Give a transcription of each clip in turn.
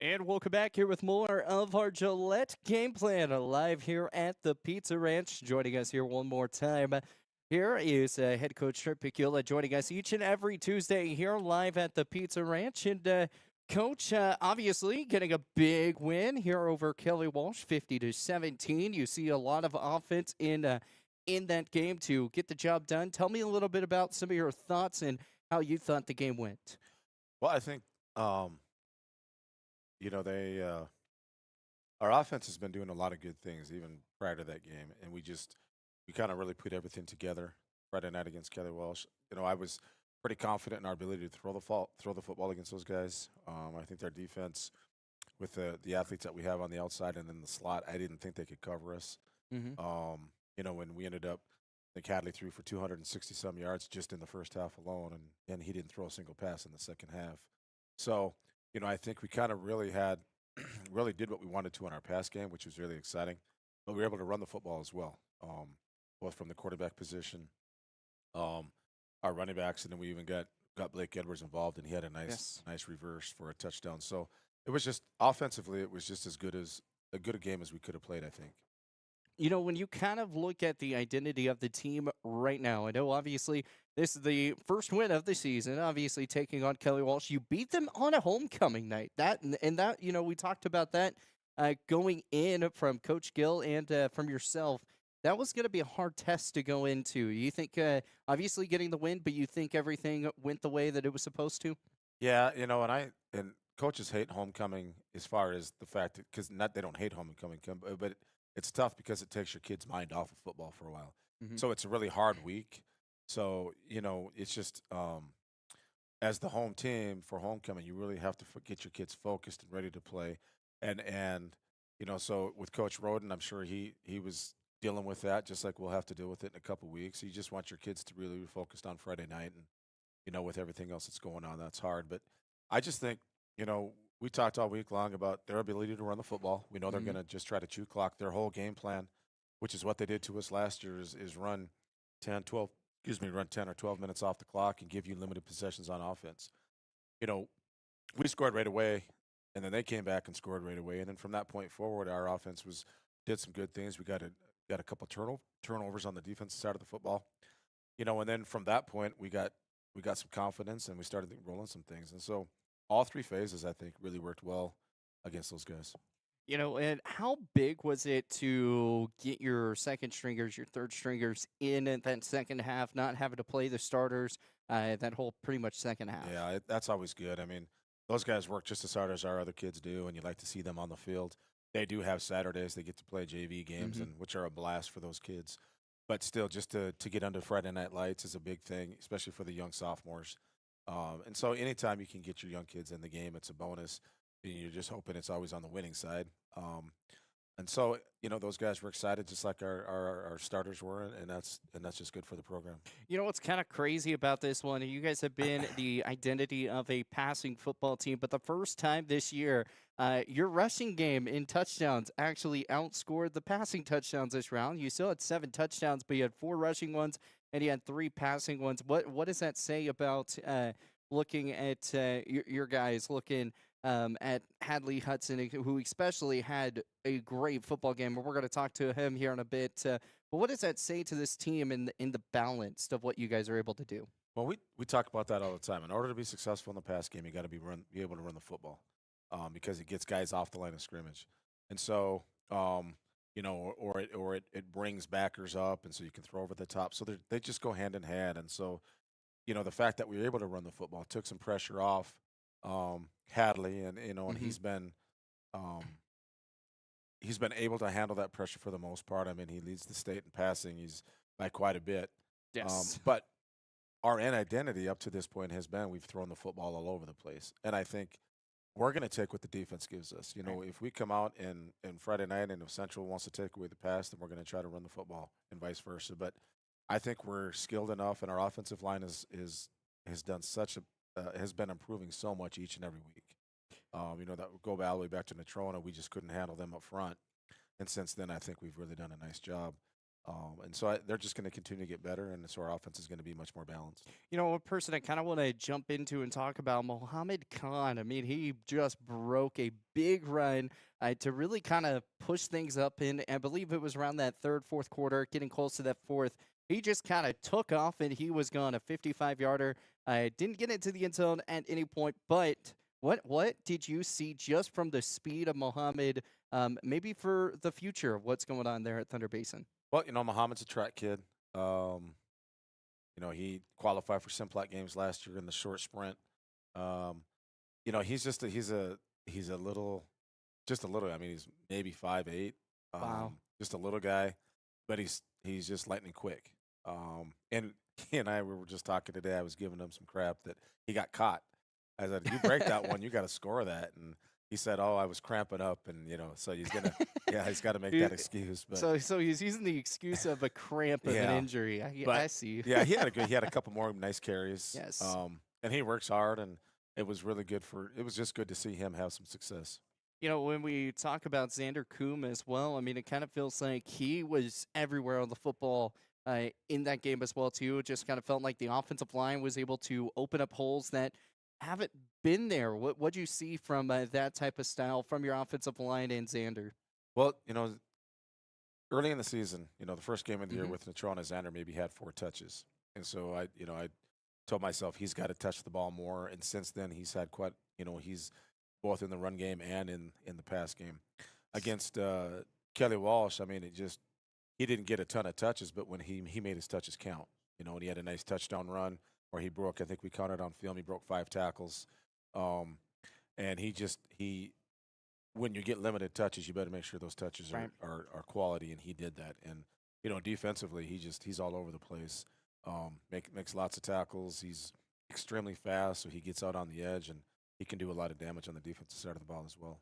And welcome back here with more of our Gillette Game Plan live here at the Pizza Ranch. Joining us here one more time. Here is head coach Trip Picula joining us each and every Tuesday here live at the Pizza Ranch. And coach, obviously getting a big win here over Kelly Walsh, 50-17. You see a lot of offense in that game to get the job done. Tell me a little bit about some of your thoughts and how you thought the game went. Well, I think they our offense has been doing a lot of good things even prior to that game, and we kind of really put everything together Friday night against Kelly Walsh. I was pretty confident in our ability to throw the football against those guys. I think their defense, with the athletes that we have on the outside and in the slot, I didn't think they could cover us. Mm-hmm. When we ended up, I think Hadley threw for 260 some yards just in the first half alone, and he didn't throw a single pass in the second half. So, I think we kind of really did what we wanted to in our pass game, which was really exciting. But we were able to run the football as well, both from the quarterback position, our running backs, and then we even got Blake Edwards involved, and he had a nice reverse for a touchdown. So it was just offensively, it was just as good a game as we could have played, I think. When you kind of look at the identity of the team right now, I know obviously this is the first win of the season, obviously taking on Kelly Walsh. You beat them on a homecoming night. That, we talked about that going in from Coach Gill and from yourself. That was going to be a hard test to go into. You think, obviously getting the win, but you think everything went the way that it was supposed to? Yeah, and coaches hate homecoming as far as the fact that, because not they don't hate homecoming, but it's tough because it takes your kid's mind off of football for a while. Mm-hmm. So it's a really hard week. So, it's just as the home team for homecoming, you really have to get your kids focused and ready to play. So with Coach Roden, I'm sure he was dealing with that, just like we'll have to deal with it in a couple weeks. You just want your kids to really be focused on Friday night, and with everything else that's going on, that's hard. But I just think, we talked all week long about their ability to run the football. We know they're Mm-hmm. going to just try to chew clock. Their whole game plan, which is what they did to us last year, is run 10 or 12 minutes off the clock and give you limited possessions on offense. You know, we scored right away, and then they came back and scored right away. And then from that point forward, our offense did some good things. We got a couple turnovers on the defensive side of the football. And then from that point, we got some confidence and we started rolling some things. And so all three phases, I think, really worked well against those guys. And how big was it to get your second stringers, your third stringers in at that second half, not having to play the starters that whole pretty much second half? Yeah, that's always good. I mean, those guys work just as hard as our other kids do, and you like to see them on the field. They do have Saturdays; they get to play JV games, Mm-hmm. and which are a blast for those kids. But still, just to get under Friday night lights is a big thing, especially for the young sophomores. And so, anytime you can get your young kids in the game, it's a bonus. And you're just hoping it's always on the winning side. And so, those guys were excited, just like our starters were, and that's just good for the program. You know what's kind of crazy about this one? You guys have been the identity of a passing football team, but the first time this year, your rushing game in touchdowns actually outscored the passing touchdowns this round. You still had 7 touchdowns, but you had 4 rushing ones and you had 3 passing ones. What does that say about looking at your guys looking at Hadley Hudson, who especially had a great football game? And we're going to talk to him here in a bit. But what does that say to this team in the balance of what you guys are able to do? Well, we talk about that all the time. In order to be successful in the pass game, you got to be able to run the football, because it gets guys off the line of scrimmage, and so or it brings backers up, and so you can throw over the top. So they just go hand in hand, and so the fact that we were able to run the football took some pressure off Hadley, and and Hmm. um, he's been able to handle that pressure for the most part. I mean, he leads the state in passing. He's by quite a bit, Yes. but our identity up to this point has been we've thrown the football all over the place, and I think we're going to take what the defense gives us. Right. If we come out and Friday night and if Central wants to take away the pass, then we're going to try to run the football and vice versa. But I think we're skilled enough, and our offensive line has done has been improving so much each and every week. That would go all the way back to Natrona. We just couldn't handle them up front, and since then, I think we've really done a nice job. And so they're just going to continue to get better, and so our offense is going to be much more balanced. You know, a person I kind of want to jump into and talk about, Mohammed Khan. I mean, he just broke a big run to really kind of push things up in. I believe it was around that third, fourth quarter, getting close to that fourth. He just kind of took off and he was gone, a 55-yarder. I didn't get into the end zone at any point, but what did you see just from the speed of Mohammed? Maybe for the future of what's going on there at Thunder Basin. Well, Muhammad's a track kid. He qualified for Simplot games last year in the short sprint. Um, he's just he's a little, just a little. I mean, he's maybe 5'8", Wow. just a little guy, but he's just lightning quick. And he and I we were just talking today. I was giving him some crap that he got caught. I said, "You break that one, you got to score that." And he said, "Oh, I was cramping up," and so he's gonna, yeah, he's got to make that excuse. But So he's using the excuse of a cramp of an yeah, injury. I but see. yeah, he had a couple more nice carries. Yes. And he works hard, and it was really good it was just good to see him have some success. You know, when we talk about Xander Coombe as well, I mean, it kind of feels like he was everywhere on the football in that game as well, too. It just kind of felt like the offensive line was able to open up holes that haven't been there. What'd you see from that type of style from your offensive line and Xander? Well, early in the season, the first game of the year Hmm. with Natrona, Xander maybe had 4 touches, and so I told myself he's got to touch the ball more. And since then, he's had he's both in the run game and in the pass game against Kelly Walsh. I mean, he didn't get a ton of touches, but when he made his touches count, and he had a nice touchdown run where he broke. I think we counted on film. He broke 5 tackles, um, and he when you get limited touches, you better make sure those touches Right. are quality, and he did that. And defensively, he's all over the place. Makes lots of tackles. He's extremely fast, so he gets out on the edge, and he can do a lot of damage on the defensive side of the ball as well.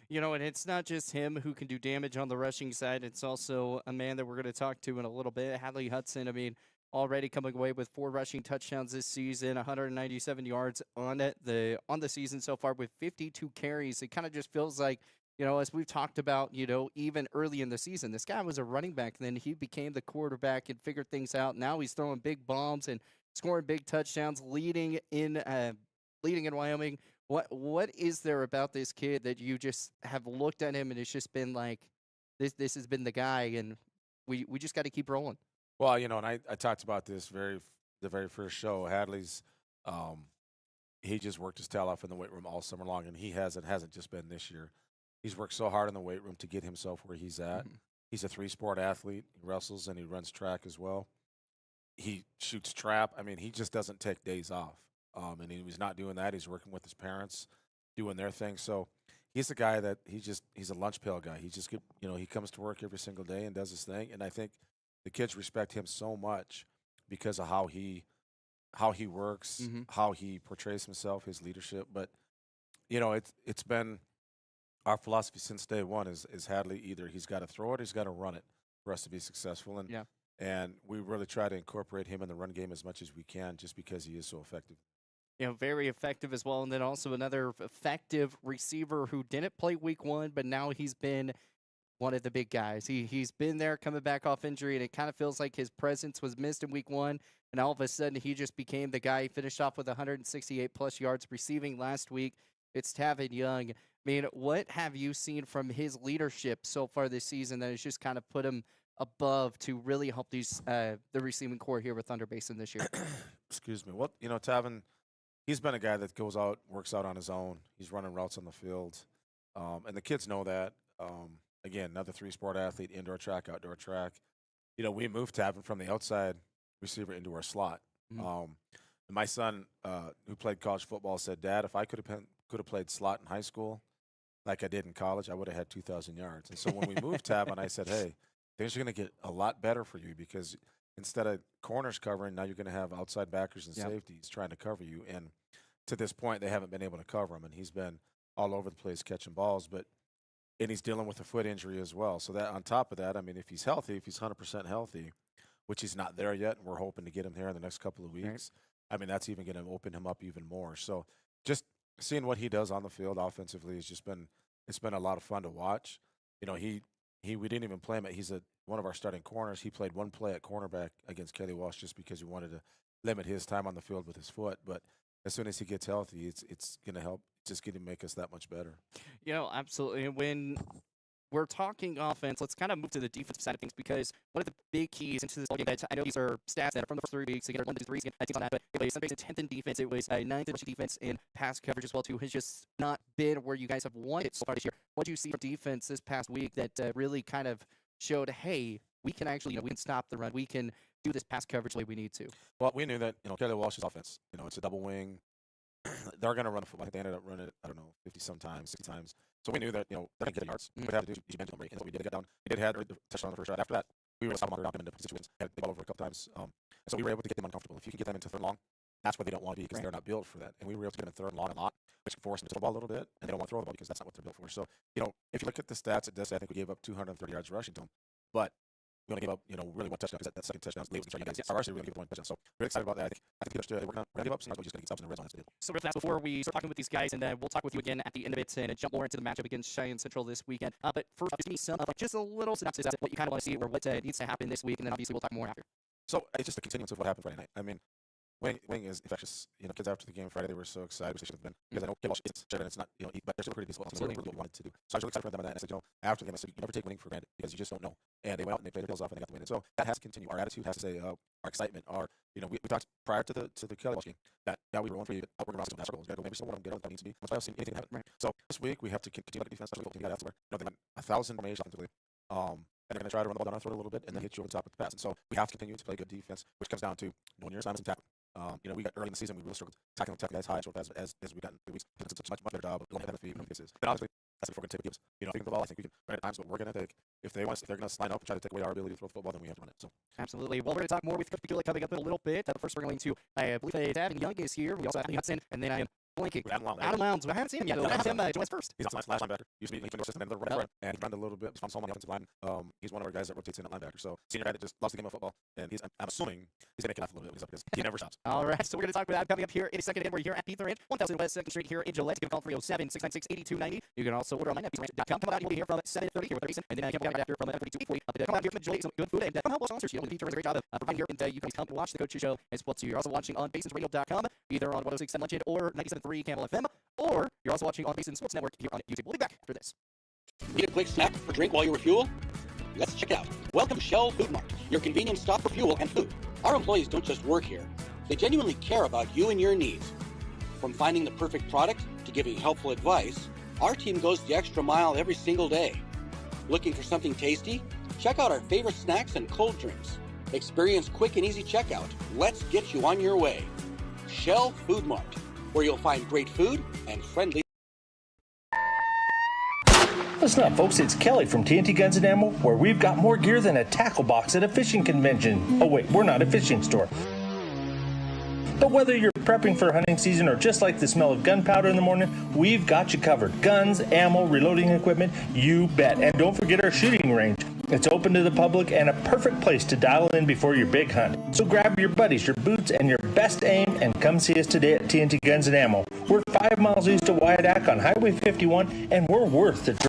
You know, and it's not just him who can do damage on the rushing side. It's also a man that we're going to talk to in a little bit, Hadley Hudson. I mean, already coming away with 4 rushing touchdowns this season, 197 yards on the season so far with 52 carries. It kind of just feels like, as we've talked about, even early in the season, this guy was a running back. Then he became the quarterback and figured things out. Now he's throwing big bombs and scoring big touchdowns, leading in Wyoming. What is there about this kid that you just have looked at him and it's just been like this has been the guy and we just got to keep rolling. Well, and I talked about this the very first show. Hadley's, he just worked his tail off in the weight room all summer long, and he hasn't just been this year. He's worked so hard in the weight room to get himself where he's at. Mhm. He's a 3-sport athlete. He wrestles and he runs track as well. He shoots trap. I mean, he just doesn't take days off. And he was not doing that. He's working with his parents, doing their thing. So he's a guy that he's a lunch pail guy. He just he comes to work every single day and does his thing. And I think the kids respect him so much because of how he works, Mhm. how he portrays himself, his leadership. But it's been our philosophy since day one is Hadley, either he's got to throw it or he's got to run it for us to be successful. Yeah. And we really try to incorporate him in the run game as much as we can, just because he is so effective. Very effective as well. And then also another effective receiver who didn't play week 1, but now he's been one of the big guys. He's been there coming back off injury, and it kind of feels like his presence was missed in week 1, and all of a sudden he just became the guy. He finished off with 168 plus yards receiving last week. It's Tavin Young. I mean, what have you seen from his leadership so far this season that has just kind of put him above to really help the receiving core here with Thunder Basin this year? Excuse me. Well, Tavin, he's been a guy that goes out, works out on his own. He's running routes on the field, and the kids know that. Again, another 3-sport athlete, indoor track, outdoor track. We moved Tavin from the outside receiver into our slot. Mhm. My son, who played college football, said, "Dad, if I could have played slot in high school, like I did in college, I would have had 2,000 yards." And so when we moved Tavin, I said, "Hey, things are going to get a lot better for you because instead of corners covering, now you're going to have outside backers and Yep. safeties trying to cover you." And to this point, they haven't been able to cover him, and he's been all over the place catching balls. And he's dealing with a foot injury as well. So that on top of that, I mean, if he's 100% healthy, which he's not there yet, and we're hoping to get him there in the next couple of Right. weeks. I mean, that's even going to open him up even more. So just seeing what he does on the field offensively has just been a lot of fun to watch. He we didn't even play him. He's one of our starting corners. He played one play at cornerback against Kelly Walsh just because we wanted to limit his time on the field with his foot. But as soon as he gets healthy, it's going to help. It's just going to make us that much better. Absolutely. When we're talking offense, let's kind of move to the defensive side of things because one of the big keys into this whole game, I know these are stats that are from the first 3 weeks. Again, 1 to 3 on that, but it was Basin 10th in defense. It was 9th in rushing defense in pass coverage as well too. Has just not been where you guys have wanted so far this year. What do you see for defense this past week that really kind of showed, hey, we can actually, we can stop the run. We can do this pass coverage the way we need to. Well, we knew that Kelly Walsh's offense. It's a double wing. They're going to run the football. I think they ended up running it, I don't know, 50 sometimes, 60 times. So we knew that, they're going to get yards. What we had to do is you mentioned them, and so we did get down. We did had the touchdown on the first drive. After that, we were able to stop them on their into situations. Had the ball over a couple times. And so we were able to get them uncomfortable. If you can get them into third and long, that's where they don't want to be because they're not built for that. And we were able to get them in third and long a lot, which can force them to throw the ball a little bit, and they don't want to throw the ball because that's not what they're built for. So, if you look at the stats, it does say I think we gave up 230 yards rushing to them. But we only gave up, really 1 touchdown because that second touchdown was you guys. Our rushers, we're going to give up 1 touchdown. So we're excited about that. I think we're going to give up. Sometimes we're just going to get stops in the red zone. So real fast before we start talking with these guys, and we'll talk with you again at the end of it and jump more into the matchup against Cheyenne Central this weekend. But first, just give me some just a little synopsis of what you kind of want to see or what needs to happen this week, and then obviously we'll talk more after. So it's just a continuance of what happened Friday night. I mean, winning is infectious. Kids after the game Friday, they were so excited. They should have been because I know it's not but they're still pretty decent. That's really what we wanted to do. So I was really excited for them on that. And I said, after the game, I said, you never take winning for granted because you just don't know. And they went out and they played their tails off and they got the win. And so that has to continue. Our attitude has to say, our excitement, we talked prior to the Kelly Walsh game that we were 1-3. We're going to that's our goal. We've got to go maybe someone get what needs to be. That's why I've seen anything happen. Right. So this week we have to continue like defense. We got elsewhere. They got 1,000 formations offensively. And they're going to try to run the ball down our throat a little bit and then hit you over the top with the pass. And so we have to continue to play good defense, which comes down to knowing your assignments and tackling. We got early in the season, we really struggled tackling guys high as we got in 3 weeks. It's such a much better job of going ahead of the feet. But obviously, that's what we're going to take with us. If we can the ball, I think we can run at times, but we're going to take. If they're going to line up and try to take away our ability to throw the football, then we have to run it. So absolutely. Well, we're going to talk more with Coach Gillette coming up in a little bit. First, we're going to, I believe, Davin Young is here. We also have Hudson, and then I am blanking. Adam Lowndes. I haven't seen him yet. Let him join us first. He's also a last linebacker. Used to be assistant and right front, and he ran a little bit. He's on the offensive line. He's one of our guys that rotates in at linebacker. So senior guy that just loves the game of football, and I'm assuming he's going to get off a little bit because he never stops. All right, so we're going to talk about that coming up here in a second. We're here at Pizza Ranch, 1000 West 2nd Street here in Gillette. Give a call 307-696-8290. You can also order online at pizzaranch.com. Come out, you'll be here from 7:30 here with Basin, and then Campbell County after from 32:40. Come out here from Gillette, some good food, and come help us sponsors. The pizza does a great job of providing here, and you can come watch the coach show as well too. You're also watching on basinsradio.com, either on 106.7 Luncheon or 97.3 Campbell FM, or you're also watching on Basin Sports Network here on YouTube. We'll be back after this. Need a quick snack or drink while you refuel? Let's check it out. Welcome to Shell Food Mart, your convenience stop for fuel and food. Our employees don't just work here. They genuinely care about you and your needs. From finding the perfect product to giving helpful advice, our team goes the extra mile every single day. Looking for something tasty? Check out our favorite snacks and cold drinks. Experience quick and easy checkout. Let's get you on your way. Shell Food Mart, where you'll find great food and friendly. Listen up, folks. It's Kelly from TNT Guns and Ammo, where we've got more gear than a tackle box at a fishing convention. Oh, wait, we're not a fishing store. But whether you're prepping for hunting season or just like the smell of gunpowder in the morning, we've got you covered. Guns, ammo, reloading equipment, you bet. And don't forget our shooting range. It's open to the public and a perfect place to dial in before your big hunt. So grab your buddies, your boots, and your best aim and come see us today at TNT Guns and Ammo. We're 5 miles east of Wyandotte on Highway 51, and we're worth the drive.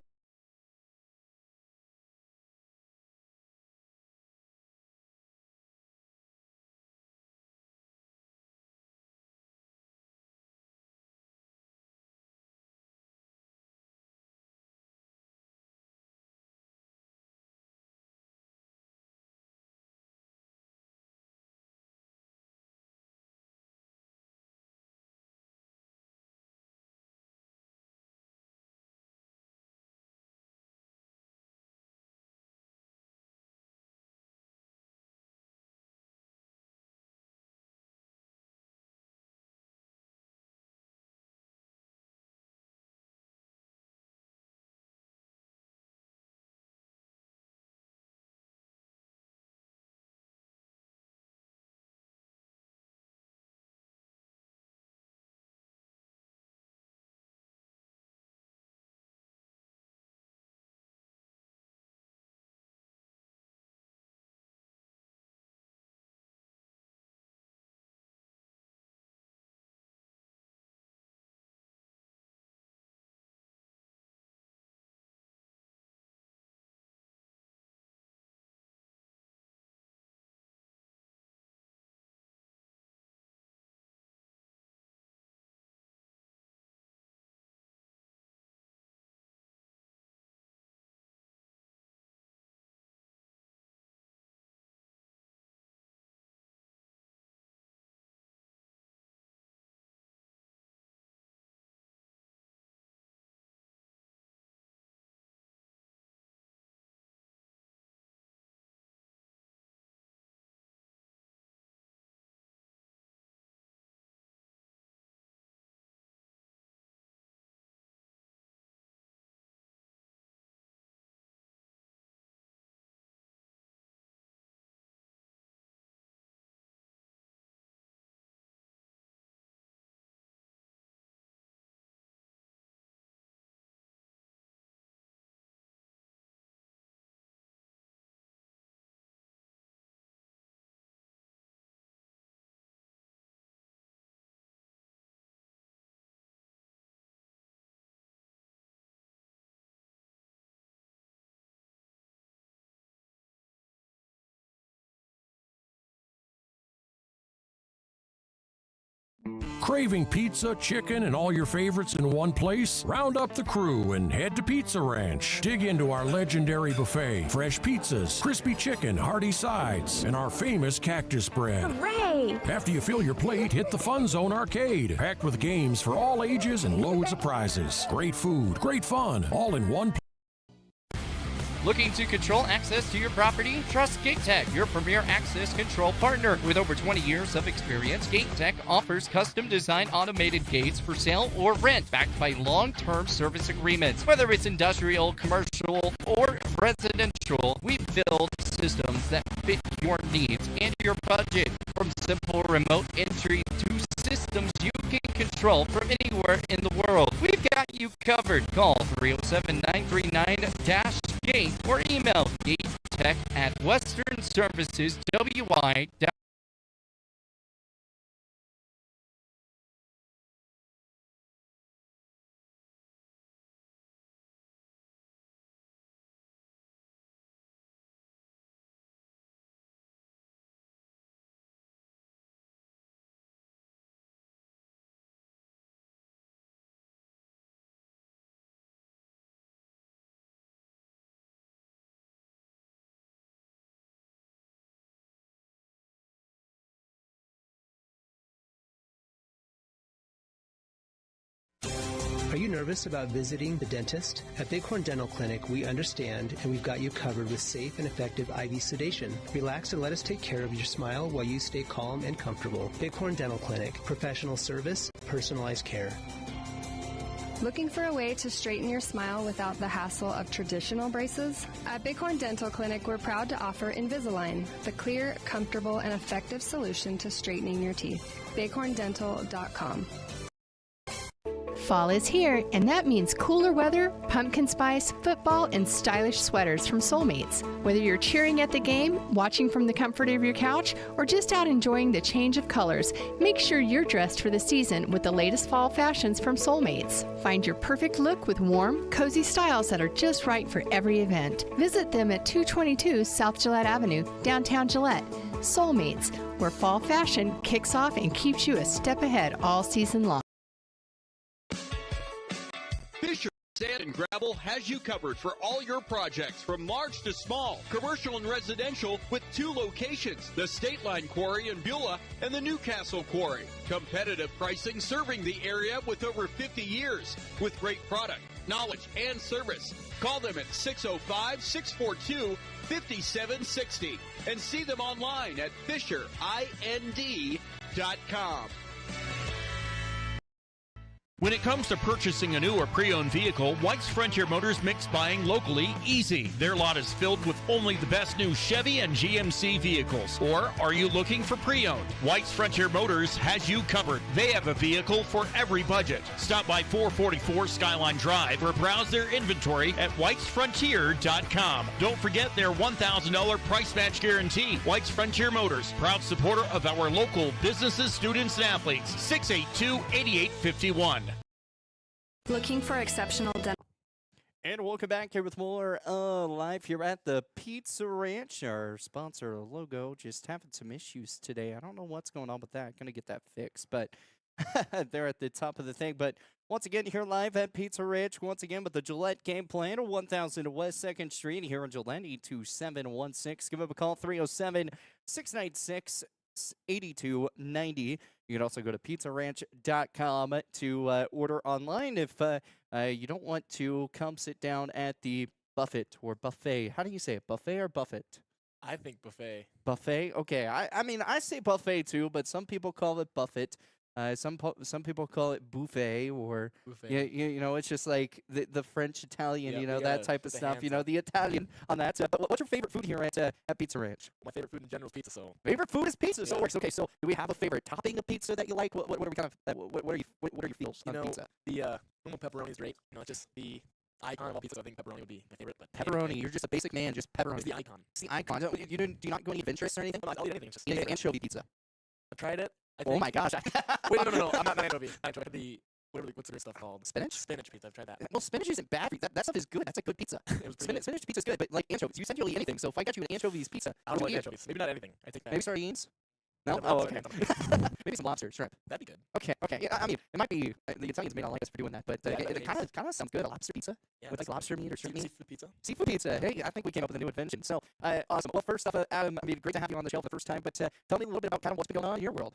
Craving pizza, chicken, and all your favorites in one place? Round up the crew and head to Pizza Ranch. Dig into our legendary buffet, fresh pizzas, crispy chicken, hearty sides, and our famous cactus bread. Hooray! After you fill your plate, hit the Fun Zone Arcade, packed with games for all ages and loads of prizes. Great food, great fun, all in one place. Looking to control access to your property? Trust GateTech, your premier access control partner. With over 20 years of experience, GateTech offers custom designed automated gates for sale or rent, backed by long-term service agreements. Whether it's industrial, commercial, or residential, we build systems that fit your needs and your budget. From simple remote entry to systems you can control from anywhere in the world, we've got you covered. Call 307-939-GATE or email gatetech@westernserviceswy.com. Are you nervous about visiting the dentist? At Bighorn Dental Clinic, we understand and we've got you covered with safe and effective IV sedation. Relax and let us take care of your smile while you stay calm and comfortable. Bighorn Dental Clinic, professional service, personalized care. Looking for a way to straighten your smile without the hassle of traditional braces? At Bighorn Dental Clinic, we're proud to offer Invisalign, the clear, comfortable, and effective solution to straightening your teeth. bighorndental.com. Fall is here, and that means cooler weather, pumpkin spice, football, and stylish sweaters from Soulmates. Whether you're cheering at the game, watching from the comfort of your couch, or just out enjoying the change of colors, make sure you're dressed for the season with the latest fall fashions from Soulmates. Find your perfect look with warm, cozy styles that are just right for every event. Visit them at 222 South Gillette Avenue, downtown Gillette. Soulmates, where fall fashion kicks off and keeps you a step ahead all season long. Fisher Sand and Gravel has you covered for all your projects from large to small, commercial and residential, with 2 locations, the State Line Quarry in Beulah and the Newcastle Quarry. Competitive pricing serving the area with over 50 years, with great product, knowledge, and service. Call them at 605-642-5760 and see them online at FisherIND.com. When it comes to purchasing a new or pre-owned vehicle, White's Frontier Motors makes buying locally easy. Their lot is filled with only the best new Chevy and GMC vehicles. Or are you looking for pre-owned? White's Frontier Motors has you covered. They have a vehicle for every budget. Stop by 444 Skyline Drive or browse their inventory at whitesfrontier.com. Don't forget their $1,000 price match guarantee. White's Frontier Motors, proud supporter of our local businesses, students, and athletes. 682-8851. Looking for exceptional dental. And welcome back here with more live here at the Pizza Ranch. Our sponsor logo just having some issues today. I don't know what's going on with that. Going to get that fixed, but they're at the top of the thing. But once again, here live at Pizza Ranch, once again with the Gillette Game Plan, 1000 West 2nd Street here in Gillette, 82716. Give them a call, 307-696-8290. You can also go to pizzaranch.com to order online if you don't want to come sit down at the buffet or buffet. How do you say it, buffet or buffet? I think buffet. Buffet? Okay. I mean, I say buffet too, but some people call it buffet. Some people call it buffet or Buffet. you know, it's just like the French Italian, Yeah, you know, we that gotta type of put the stuff, hands you know, up. the Italian on that. But what's your favorite food here at Pizza Ranch? My favorite food in general is pizza, so. Favorite food is pizza, so it Yeah. works. Okay, so do we have a favorite topping of pizza that you like? What are we kind of what are your feels You on know, pizza? the normal pepperoni is great. You know, it's just the icon of all pizza, so I think pepperoni would be my favorite. But Pepperoni, you're just a basic man, just pepperoni. It's the icon. It's the icon. Do you not go any adventurous or anything? I'll eat anything. Just You get anchovy pizza. I've tried it. I Oh think. my gosh. Wait, no. I'm not anchovy. I tried the what's the great stuff called? Spinach? Spinach pizza. I've tried that. Well, spinach isn't bad. That stuff is good. That's a good pizza. It was pretty good. Spinach pizza's good, but like anchovies, you essentially eat anything. So if I got you an anchovies pizza, I don't like anchovies. Maybe not anything. I take that. maybe sardines. No? Never Oh, had okay. salmon. Maybe some lobster, shrimp. That'd be good. Okay. Yeah, I mean, it might be the Italians may not like us for doing that, but Yeah, it kind of sounds good. A lobster pizza Yeah, with like lobster meat or shrimp meat. seafood pizza. Seafood pizza. Hey, I think we came up with a new invention. So, awesome. Well, first off, Adam, I mean, great to have you on the show for the first time. But tell me a little bit about kind of what's been going on in your world.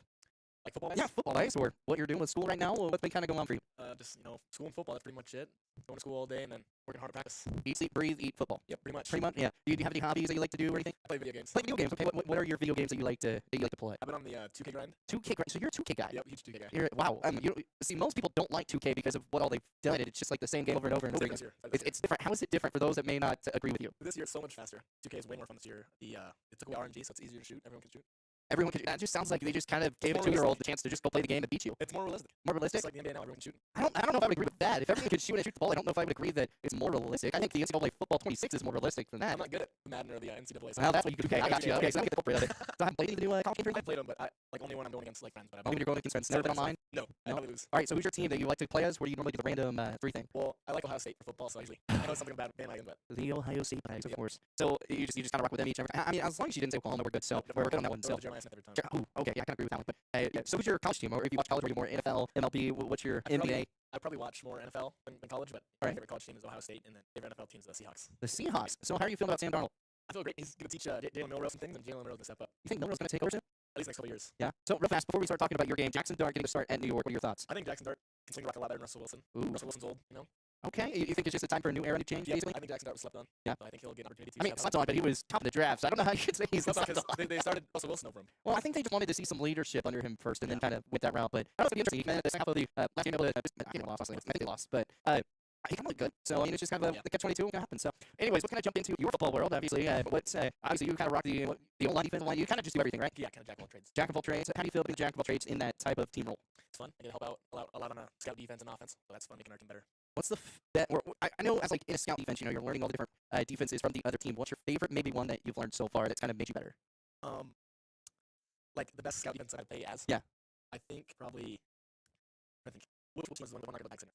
Like football? Yeah, football wise, or what you're doing with school right now. Or what's been kind of going on for you? Just school and football. That's pretty much it. Going to school all day and then working hard at practice. Eat, sleep, breathe, eat football. Yep, pretty much. Pretty much. Yeah. Do you have any hobbies that you like to do or anything? I play video games. Play video games. Okay. What are your video games that you like to play? I've been on the 2K grind. 2K. So you're a 2K guy. Yep, huge 2K guy. Wow. You see, most people don't like 2K because of what all they've done. It's just like the same game over and over and over again. This year. It's different. How is it different for those that may not agree with you? This year it's so much faster. 2K is way more fun this year. It took away RNG, so it's easier to shoot. Everyone can shoot. Everyone can. That just sounds like they just kind of gave a 2-year-old the chance to just go play the game and beat you. It's more realistic. More realistic. Just like the NBA now, everyone can shoot. I don't know if I would agree with that. If everyone could shoot and shoot the ball, I don't know if I would agree that it's more realistic. I think the NCAA football 26 is more realistic than that. I'm not good at Madden or the NCAA. So Well, that's what you could do. Okay, I got you. Okay, so let me get the culprit of it. So I'm playing the new college game. I played them, but only when I'm going against like friends. But Only when you're going against friends. Never been online. No, I probably lose. All right. So who's your team that you like to play as? Where do you normally do the random 3 thing? Well, I like Ohio State for football, so I know it's something about bandwagon, but The Ohio State Braves, of course. So you just kind of rock with them each. I mean, as long as you didn't say Oklahoma, we're good. So we're good on that one. So Jeremiah Smith every time. okay, yeah, I can agree with that one. But so who's your college team? Or if you watch college, are you more NFL, MLB? What's your NBA? I probably watch more NFL than college, but my favorite college team is Ohio State, and then favorite NFL team is the Seahawks. The Seahawks. So how are you feeling about Sam Darnold? I feel great. He's going to teach Jalen Milroe some things, and Jalen Milroe's going to step up. You think Milroe's going to take over soon? At least next couple years. Yeah. So real fast, before we start talking about your game, Jackson Dart getting a start at New York. What are your thoughts? I think Jackson Dart can swing the rock a lot better than Russell Wilson. Ooh. Russell Wilson's old, Okay. You think it's just a time for a new era to change, yeah, basically? I think Jackson Dart was slept on. Yeah. So I think he'll get an opportunity to I mean, slept on, but he was top of the draft, so I don't know how you could say he's slept on. They started Russell Wilson over him. Well, I think they just wanted to see some leadership under him first, and then kind of went that route. But I don't know, it's going to be interesting. The second half of the last game, I think they lost, but he kind of looked good. So I mean, it's just kind of the catch-22 going to happen. So, anyways, let's kind of jump into your football world. Obviously, obviously you kind of rock the O-line, defensive line. You kind of just do everything, right? Yeah, kind of jack of all trades. Jack of all trades. How do you feel being jack of all trades in that type of team role? It's fun. I get to help out a lot on scout defense and offense, so that's fun, making our team better. What's the I know as like in a scout defense, you're learning all the different defenses from the other team. What's your favorite, maybe one that you've learned so far that's kind of made you better? Like the best scout defense that I play as. Yeah. I think probably. I think which was the one I got the back center.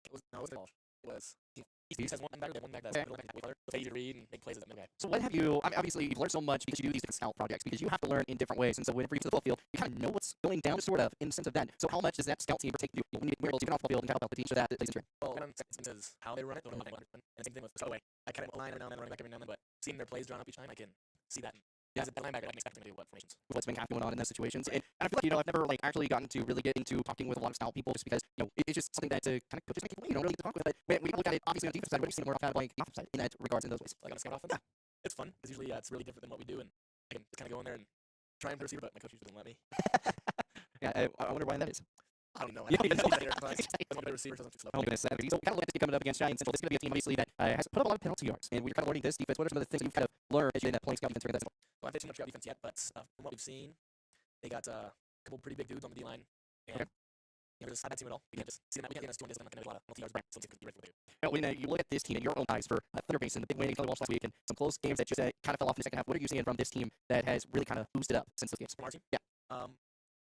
It was It was. He has one back. They have one back that's it's easy to read and make plays as that middle guy. So what have you? I mean, obviously you've learned so much because you do these different scout projects because you have to learn in different ways. And so whenever you get to the football field, you kind of know what's going down, sort of, in the sense of that. So how much does that scout team take you when you're able to get off the field and help out the team so that plays into it? Well, it says how they run it, don't know how they run it. And same thing with so way. I kind of line every now and then, running back every now and then, but seeing their plays drawn up each time, I can see that. As a linebacker, I can expect them to do what formations. What's been going on in those situations, and I feel like I've never actually gotten to really get into talking with a lot of style people just because it's just something that kind of coaches make people really get to talk with. But when you look at it, obviously on the defensive side, what do you see more kind of like the offensive side in that regards in those ways? Like on a scout offense, it's fun because usually it's really different than what we do, and I can just kind of go in there and try and receiver, but my coach usually doesn't let me. I wonder why that is. I don't know. I don't know. Receiver doesn't fix it up. Oh goodness, so kind of like coming up against Giant Central. This is going to be a team obviously that has put up a lot of penalty yards, and we're kind of learning this defense. What are some of the things that you've kind of learned as you end up playing scout defense? Well, I haven't seen much scout defense yet, but from what we've seen, they got a couple pretty big dudes on the D line. And there's a bad team at all. We can just see them. We can't get us 2 on this, and I'm not going to a lot of multi yards back. Some teams can be ready for it. When you look at this team and your own eyes for Thunder Basin, the big win against last week, and some close games that just kind of fell off in the second half, what are you seeing from this team that has really kind of boosted up since those games? From our team? Yeah. I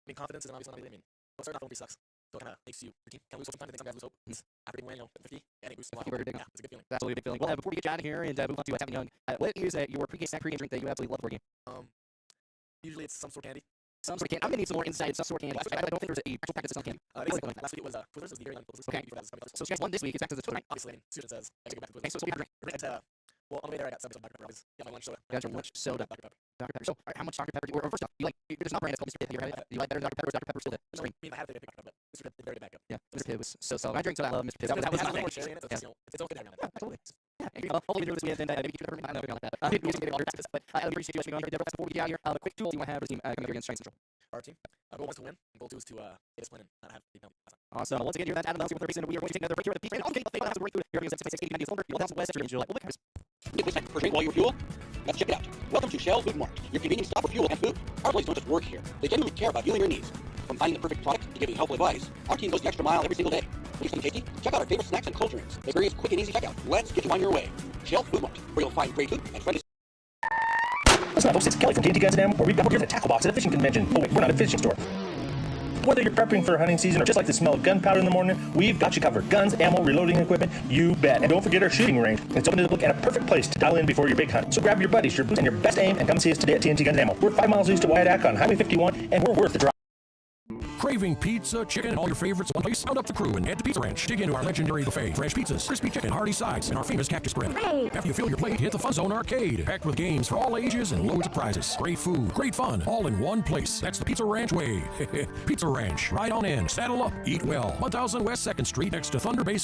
mean, confidence is obviously not really. I mean, starting off only sucks. So it kind of makes your team kind of lose hope sometimes. I think some guys lose hope. After they win, 50, and it boosts a lot. Yeah, it's a good feeling. That's absolutely a big feeling. Well, before we get you out of here and move on to Tavin Young, what is your pre-game snack, pre-game drink that you absolutely love for a game? Usually it's some sort of candy. Some sort of candy. I'm gonna need some more insight. Some sort of candy. I don't think there's a actual package of some candy. Last week it was Twizzlers. Was the very okay. So you guys won this week. It's back to the Twizzlers, right? Obviously, Susan says I have to go back to Twizzlers. Okay, so we have to drink. Well, on the way there, I got some Dr. Pepper. Yeah, my lunch soda. Got your lunch soda. Dr. Pepper. Dr. Pepper. So, how much Dr. Pepper do you, or first off, you like, there's not a brand that's called Mr. Pibb. Have you heard of it? Do you like better than Dr. Pepper or Dr. Pepper still the screen? I mean, I had to pick Dr. Pepper, but Mr. Pibb did very good backup. Yeah, Mr. Pibb was so solid. I drink soda. I love Mr. Pibb. That was more cherry in it. It's all good around that. Absolutely. Yeah, hopefully we do this weekend, and maybe keep it I don't know like that. Maybe we'll get all your practice, but I appreciate you watching on here. Before we get out here, the quick tool you want to have for the team coming up against Giant Central. Our team, goal 1 is to win, and goal 2 is to get us winning, not have the penalty. Awesome. Once again, you're that Adam Lelsey with the Basin, and we are going to take another break here at the beach. Okay, let's take one break. Here we go. 680 90 You'll have some West Street. You'll like, we'll Need a for drink while you refuel? Let's check it out. Welcome to Shell Food Mart, your convenience stop for fuel and food. Our employees don't just work here. They genuinely care about you and your needs. From finding the perfect product to giving helpful advice, our team goes the extra mile every single day. Need something tasty? Check out our favorite snacks and cold drinks. The experience quick and easy checkout. Let's get you on your way. Shell Food Mart, where you'll find great food and friendly. Listen up, folks, it's Kelly from TNT Guns and Ammo, where we've got more gear than a tackle box at a fishing convention. Oh, wait, we're not a fishing store. Whether you're prepping for hunting season or just like the smell of gunpowder in the morning, we've got you covered. Guns, ammo, reloading equipment, you bet. And don't forget our shooting range. It's open to the public and a perfect place to dial in before your big hunt. So grab your buddies, your boots, and your best aim and come see us today at TNT Guns and Ammo. We're 5 miles east of Wyandotte on Highway 51, and we're worth the drive. Craving pizza, chicken, and all your favorites in one place? Round up the crew and head to Pizza Ranch. Dig into our legendary buffet. Fresh pizzas, crispy chicken, hearty sides, and our famous cactus bread. After you fill your plate, hit the Fun Zone Arcade. Packed with games for all ages and loads of prizes. Great food, great fun, all in one place. That's the Pizza Ranch way. Pizza Ranch. Ride on in, saddle up, eat well. 1000 West 2nd Street next to Thunder Basin.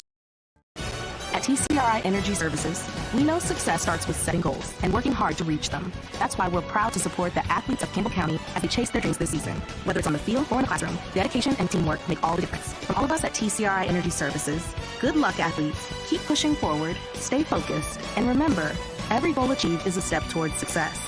At TCRI Energy Services, we know success starts with setting goals and working hard to reach them. That's why we're proud to support the athletes of Campbell County as they chase their dreams this season. Whether it's on the field or in the classroom, dedication and teamwork make all the difference. From all of us at TCRI Energy Services, good luck, athletes. Keep pushing forward, stay focused, and remember, every goal achieved is a step towards success.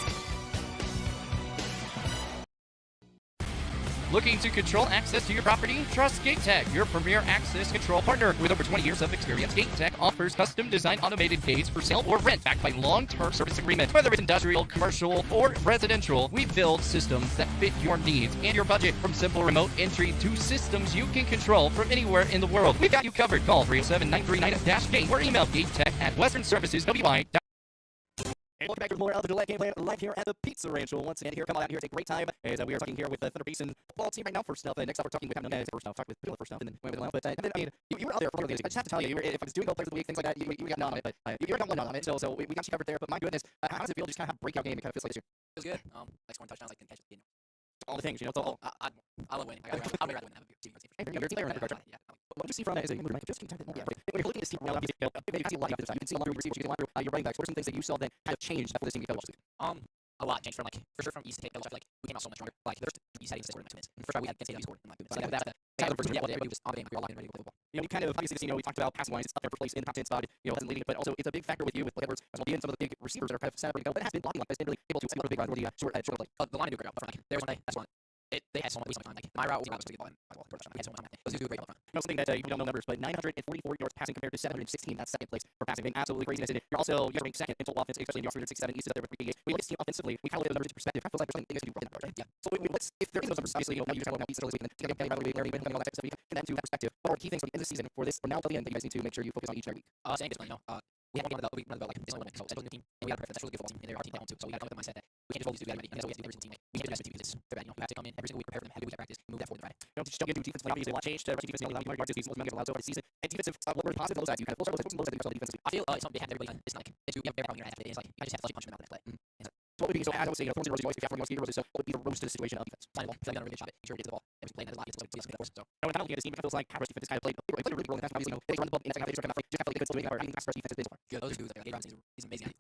Looking to control access to your property? Trust GateTech, your premier access control partner. With over 20 years of experience, GateTech offers custom-designed automated gates for sale or rent backed by long-term service agreements. Whether it's industrial, commercial, or residential, we build systems that fit your needs and your budget. From simple remote entry to systems you can control from anywhere in the world, we've got you covered. Call 307-939-GATE or email gatetech@westernserviceswy.com. And welcome back to more of the Gillette Game Plan live here at the Pizza Ranch. Well, once again, come on out here. It's a great time. As we are talking here with the Thunder Basin football team right now. First up, next up, we're talking with first off, talk with Bill first off, and then went with But I mean, you were out there for 4 days. I just have to tell you, if I was doing Gold Players of the Week, things like that, you got none on it. But you got one on it. So we got you covered there. But my goodness, how does it feel just kind of have a breakout game? It kind of feels like this year. It was good. Like scoring touchdowns, like didn't catch it. All the things, it's all. I love winning. I'd rather win than have a team. You're a team player in that regard. Yeah. What do you see from that? Is it moving just when you're looking at this team around, you see a lot of this time. You can see a lot of receivers, you can see a lot of your running backs. What are some things that you saw that kind of changed for this team you coached? A lot changed from for sure from East to State. I feel like we came out so much stronger. Like there's East had scored in 2 minutes. And for sure we had Kent State scored in 2 minutes. So that's the first game. We just all game. We were locked in ready to play football. You kind of obviously we talked about passing wise, it's up there for place in the top 10 spot. Hasn't leading, but also it's a big factor with you with Edwards as well being some of the big receivers that are kind of set up ready to go. But it has been blocking like this, been really able to execute a big run or the short play. The line do a great job up front. There was one day that's one. They had so much time. My route was pretty good ball. They had so much time. Those do a great job up front. Something that you don't know numbers, but 944 yards passing compared to 716. That's second place for passing. Being absolutely crazy. You're ranked second in total offense, especially in yards 167. East is up there with 3 games. We look at this team offensively. We kind of look at the numbers into perspective. It feels like there's something they can do right now, right? Yeah. So let's, if there is those numbers, obviously, now you just have now East early week, and then all that type of stuff. We can that into that perspective. What are key things in the season for this, from now until the end, that you guys need to make sure you focus on each and every week? Saying discipline, we have one game of the like it's only 1 minute, so it's a new team, and we got to prep. That's really good football team, and they're our team down too. So we got to come with the mindset that we can't just always do that ready, and that's what we have to do every single team. Like, we can't do that because it's they're bad. You have to come in every single week, prepare for them, have a good week at practice, move that forward to Friday. Just don't get too defensive. Obviously, a lot changed. Rushing defense, only 90 yards this season, most allowed so far this season. And defensive, what were the positive low sides? You kind of full circle, low sides defensively. I feel it's something they have everybody. It's like it's you have every problem you're gonna have. It's like I just have to punch them out the next play. So what would be so I would say 4-0 roses, always 4-0 roses. So what would be the roast to the situation of defense? Flying the ball, feel like they're really good shot it. Make sure we get to the ball. Every play has a lot. It's like so. No, when I'm looking at this team, it feels like Paris defense kind of played a really role in that. Obviously, they run the ball in the second half. They just kind of like good doing our pass rush defense so far. Yeah, those dudes like he's amazing.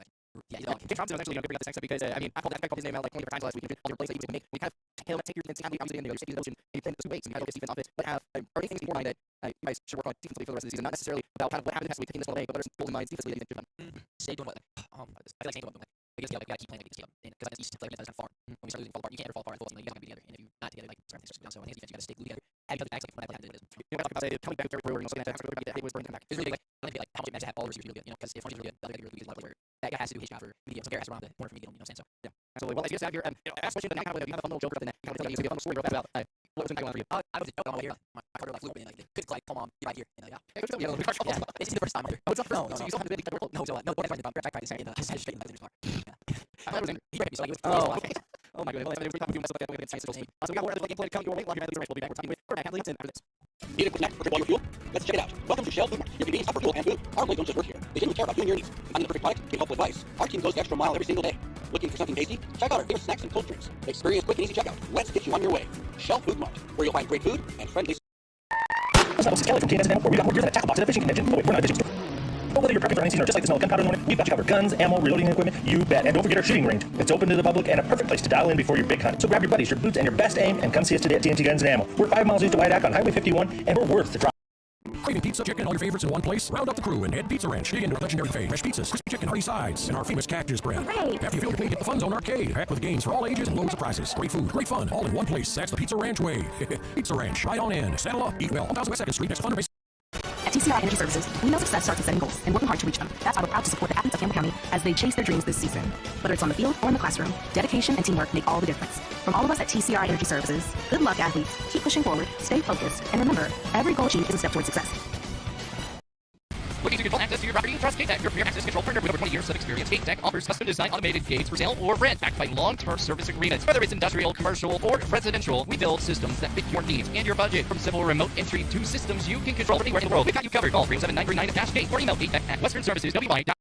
Yeah, he's Jake Thompson was actually bring up this next because I mean I called his name out like 20 different times last week. All your plays that you can make, we kind of take your defense. Obviously, you safety motion, and you play 2 ways, and you have to defense offense. But are there things in your mind that you guys should work on defensively for the rest of the season? Not necessarily about kind of what happened this week, taking this one away, but there's goals in mind defensively that you think should done. Stay doing what? I feel like staying doing what. Because we gotta keep playing against them, because East play against us far. When we start losing, fall apart. You can't ever fall apart. You guys gotta be together, and if you're not together, like certain things just go down. So I think defense, you gotta stay glued together. Have each other backs like when I play how to do it. You know, talk about coming back to Brewer and also that they was bringing back. It's really like I think how much it matters to have all the receivers really good, you know, because if one team's really good, the other guy really good. Where that guy has to do his job for medium. Some guy has to run the corner for medium. You know what I'm saying? So yeah, absolutely. Well, let's get out here. Last question, but now you have a fun little joke up in that. You kind of tell you a fun story real fast about what was going on for you. I was a joke on my way here. My partner like flew up and like could like come on, be right here. And yeah, it's the first time. Oh, it's not the first time. So you still have to be no, no, back practice and I just had straight in the bar. I was angry. He read me, so like, okay. Oh my goodness. Well, we're talking about that against Science. So we got more of the game plan coming your way. We'll be back. We're talking with quarterback athletes and after this. Need a quick snack for drink while you're fuel? Let's check it out. Welcome to Shell Food Mart, your convenience shop for fuel and food. Our employees don't just work here. They genuinely care about you and your needs. Finding the perfect product, getting helpful advice. Our team goes the extra mile every single day. Looking for something tasty? Check out our favorite snacks and cold drinks. Experience quick and easy checkout. Let's get you on your way. Shell Food Mart, where you'll find great food and friendly. This is Kelly from TNT Guns and Ammo, where we got more gear than a tackle box at a fishing convention. Oh wait, we're not a fishing store. But whether you're prepping for hunting season or just like the smell of gunpowder in the morning, we've got you covered. Guns, ammo, reloading equipment, you bet. And don't forget our shooting range. It's open to the public and a perfect place to dial in before your big hunt. So grab your buddies, your boots, and your best aim and come see us today at TNT Guns and Ammo. We're 5 miles east of Wyandotte on Highway 51, and we're worth the drive. Craving pizza, chicken, all your favorites in one place? Round up the crew and head to Pizza Ranch. Dig into our legendary buffet. Fresh pizzas, crispy chicken, hearty sides, and our famous cactus bread. After you fill your plate, hit the Fun Zone Arcade. Packed with games for all ages and loads of prizes. Great food, great fun, all in one place. That's the Pizza Ranch way. Pizza Ranch. Ride on in, saddle up, eat well. 1000 West 2nd Street next to Thunder Basin. At TCRI Energy Services, we know success starts with setting goals and working hard to reach them. That's why we're proud to support the athletes of Campbell County as they chase their dreams this season. Whether it's on the field or in the classroom, dedication and teamwork make all the difference. From all of us at TCRI Energy Services, good luck, athletes. Keep pushing forward, stay focused, and remember, every goal achieved is a step towards success. Looking to control access to your property? Trust K-Tech, your premier access control partner with over 20 years of experience. K-Tech offers custom designed automated gates for sale or rent, backed by long-term service agreements. Whether it's industrial, commercial, or residential, we build systems that fit your needs and your budget. From simple remote entry to systems you can control anywhere in the world, we've got you covered. Call 307-939-GATE or email gatech@westernserviceswy.com.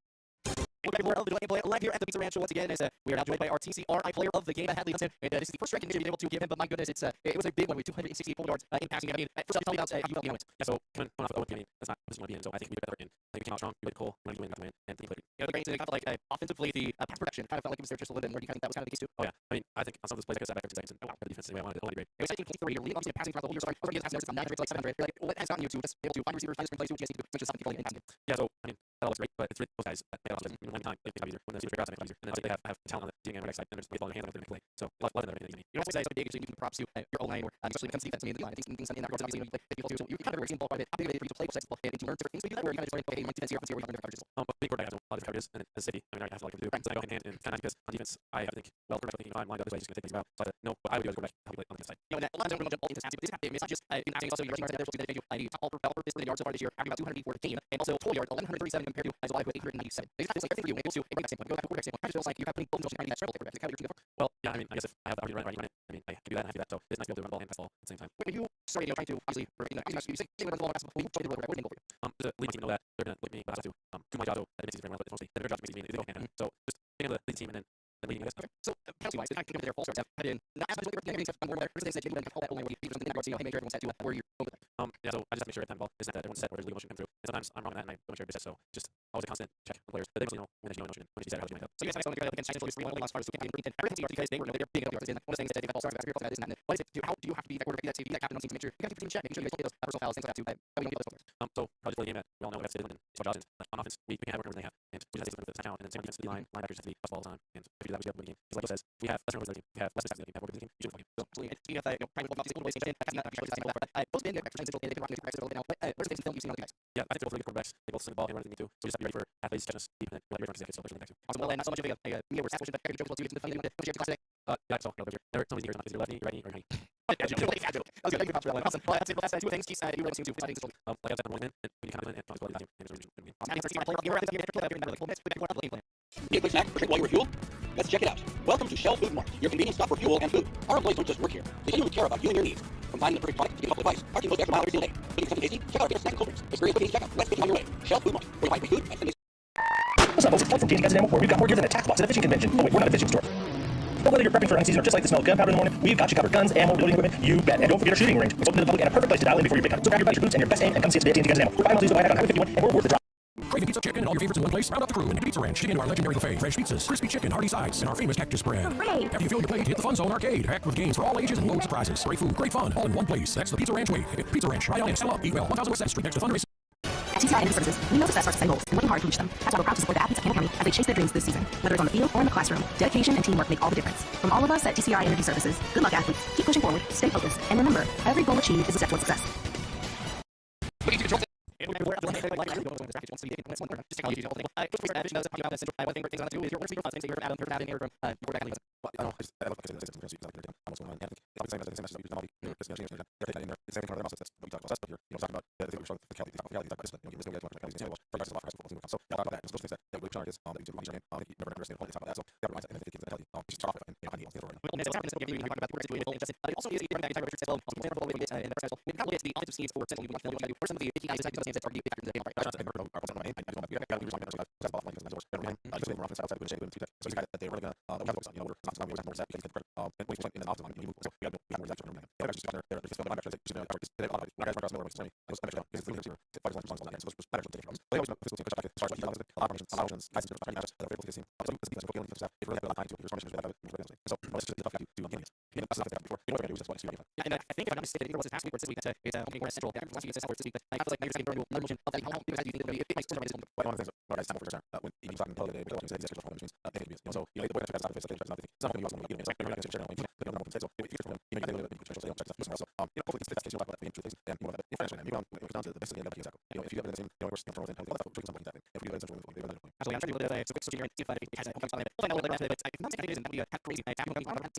We're of the Gillette Gam Plan live here at the Pizza Ranch once again. As we are now joined by our TCRI player of the game, Hadley Hudson. And this is the first recognition we've been able to give him, but my goodness, it was a big one with 268 full yards in passing. I mean, first off, tell me about how you felt it. Yeah, so coming off of 0-1, that's not what you want to be in. So I think we did better, and I think we came out strong. We played cool. We wanted to win, got the win, and think You know, the great thing, kind of like offensively, the pass production kind of felt like it was there just a little bit more. Do you think that was kind of the case too? Oh yeah, I mean, I think on some of those plays I could step back 15 seconds and the defense anyway. I wanted to great. It was 17-3. You're leading obviously passing throughout the whole year. So I'm going to pass from 900 to like 700. You're like, what has gotten you to just be able to find receivers, find screen plays, do what you guys need to do, which is something in passing. Yeah, so I mean, that all looks great, but it's really those guys that made it off one time. They make it easier. When the receivers figure out, they make it easier. And then they have talent on the team and right side, and they're just ball in their hands and they're play. So a lot of them are making it easy. You know, also say something big is you can props to your O-line, or especially when it comes to defense. I mean, I think things in that regards, obviously, you play people too. So you kind of seeing ball quite a bit. How big of it for you to play both sides of the ball and to learn different things? We do that where you kind of just learn, okay, my defense here, offense here, where you learn different coverages. But being quarterback has a lot of different coverages, and as a safety, I mean, I have a lot to do. So I go hand in hand, and kind of because on defense, I have to think, well, quarterback thinking, I'm lined up this way, he's just going to take things about. So I know what I would do as a quarterback, how we play on the side. You know, that a lot of times we're going to jump all into this half game. It's not just in passing, also your rushing yards that they're supposed to do. Top all for yards so far this year, having about 284 a game, and also total yards 1137 compared to July with 897. It just feels like everything for you, it goes to a running back standpoint, you go back to a quarterback standpoint. It just feels like you have putting both of those trying to be that treble quarterback. Is it kind of your team effort? Well, yeah, I mean, I guess if I have the opportunity to run it, I mean, I can do that and I can do that. So it's nice to be able to run the ball and pass the ball at the same time. When you started, you know, trying to obviously, you say run the ball and pass the ball, when you try to run the quarterback, what did they go for you? There's a lead team know that they're going to look at me, but I also do my job. So that it makes it very well, but it's mostly their job makes it easy. They go hand in hand. So just being able to lead the team and then leading, I guess. Okay. So penalty-wise, the kind of their false starts have been not as much as what they're more better. There's things that you can call that only when you something in that regard, so you know, hey, make sure everyone's set to where you're going with it. Yeah, so I just have to make sure every time the ball is not that everyone's set where there's legal motion coming through. And sometimes I'm wrong on that and I don't make sure everybody's set. So just always a constant check on players. But they mostly know when there's no motion, when she's set, how to do it. So you guys have someone against Central History, one of the last stars who can't be in everything because they were they're big yards. And one of the things that they've all stars about that is not. What is it? How do you have to be that quarterback, be that safety, be that captain on team to make sure you got to keep your team in check, making sure you guys play those personal fouls, things like that too. How we don't get those players. So probably play the game that we all know we have to stay in it's our jobs. And on offense, we can't have work they have. And we just have to stay the time out. And then same defense, the line, linebackers have to be plus ball all the time. And if we do that, we get the game. Because like Joe says, we have less turnovers in the team. We have less mistakes in the team. We have work in the team. We should win. So absolutely. And speaking of that, you know, private football, obviously, a little bit and passing that, both been good for Central, and they've been rocking the quarterbacks a little bit now. But where's the film you've seen on the guys? Yeah, I think they're both really good quarterbacks. They both send the ball and run the team too. So we just have to be ready for athletes catching us deep and then let everyone because they can still awesome. Well, and not so much of a me over stats, but Joe to the funny one. Don't you have to class today? Yeah, so no, there are some of these years, is your left knee, right knee, or right knee. I was going to give you awesome. Well, that's it. The last two things, Keith, you really seem to. Like I said, I'm one man, and we can come in and talk about the team. Need a quick snack or drink while you refuel? Let's check it out. Welcome to Shell Food Mart, your convenience stop for fuel and food. Our employees don't just work here. They genuinely care about you and your needs. From finding the perfect product to getting helpful advice, our team goes the extra mile every single day. Looking for something tasty? Check out our favorite snack and cold drinks. Experience cooking checkout. Let's get you on your way. Shell Food Mart, where you buy great food and Sundays. What's up, folks? It's Kelly from TNT Guns Animal, where we've got more gear than a tackle box at a fishing convention. Oh wait, we're not a fishing store. But whether you're prepping for hunting season or just like the smell of gunpowder in the morning, we've got you covered. Guns, ammo, reloading equipment, you bet. And don't forget our shooting range. It's open to the public and a perfect place to dial in before your big hunt. So grab your budget, your boots, and your best aim and come see us today at TNT Guns Animal. We're 5 miles east of the White House on Highway 51, and we're worth the drive. Craving pizza, chicken, and all your favorites in one place? Round up the crew and hit Pizza Ranch. Dig into our legendary buffet, fresh pizzas, crispy chicken, hearty sides, and our famous cactus bread. Hooray! After you fill your plate, hit the Fun Zone Arcade, packed with games for all ages and loads of prizes. Great food, great fun, all in one place. That's the Pizza Ranch way. Pizza Ranch, right on in, sell up, eat well. 1000 West Street, next to Fundraising. At TCRI Energy Services, we know success starts with setting goals and working hard to reach them. That's why we're proud to support the athletes of Campbell County as they chase their dreams this season. Whether it's on the field or in the classroom, dedication and teamwork make all the difference. From all of us at TCRI Energy Services, good luck, athletes. Keep pushing forward, stay focused, and remember, every goal achieved is a step towards success. And I think if I'm not mistaken, it was this past week or this week that it's opening more central. Last week it's central this week, but I feel like maybe there's going to be another motion of that. How do you think it might start this one? One of the things what I stand for sure when you talking public they don't say these extra which means they can be so you know the boy that's out of face that's not it's not going to be awesome you know it's like they're not going to share when you know number so if you're from you know they potential so you know hopefully it's the case you'll talk about the things and you know the information and move on when it comes down to the best of the end of the game you know if you have Absolutely. I'm trying to do a little bit of a quick switching here and see if it has a homecoming style. We'll find out a little bit about it, but I'm not saying it isn't. That would be kind of crazy. Tackle homecoming.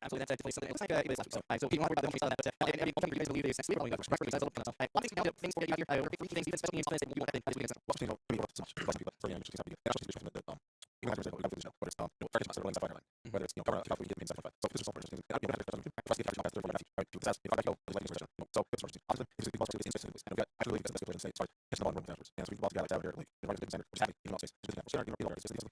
Absolutely, that's definitely something. It looks like it is last week. So we don't have to worry about the homecoming style. But I mean, one thing you guys believe is sleep probably record size a little bit. A lot of things for you out here. Three things, even special games, that you want to happen this weekend. Whether it's cover up, we get so this is so interesting. So it's and we got actually because that's good to say. Sorry, it's not one efforts. And so we bought together out here, like the right standard, which happened in all states. It's kind of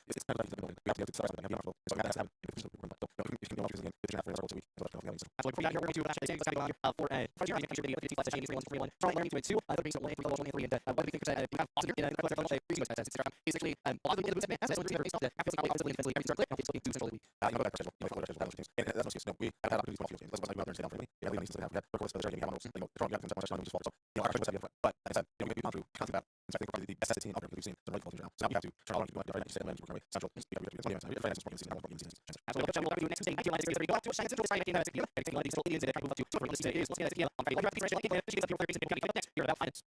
it's kind of like we have to get started and have so that's happened. If you can go again, it's half for week. So we got here, we're going to actually take this out for first year I can contribute the 50 slash 1 from learning to 2 other things one for level 3 and what do we think we have also here in the level basically a lot of the movement as well as based off the half physical obviously defensively every start okay so do central week you know back to and that's no excuse no we have had opportunities for field games let's go out there and stay down for me yeah we need to have of course the training have you know throwing out and much time just fall so you know our coaches have but like I said you know we've gone through constant battle I think probably the best team out there we've seen some right football now so now we have to turn all our people right you said when you work away central we have to be friends for the season absolutely what we'll do next Tuesday 19 we go out to Shine Central Friday night at 6 p.m. I think one of these little Indians that I move up to for this is let's get it on Friday live draft things right she's up here for Basin County next here about 5 minutes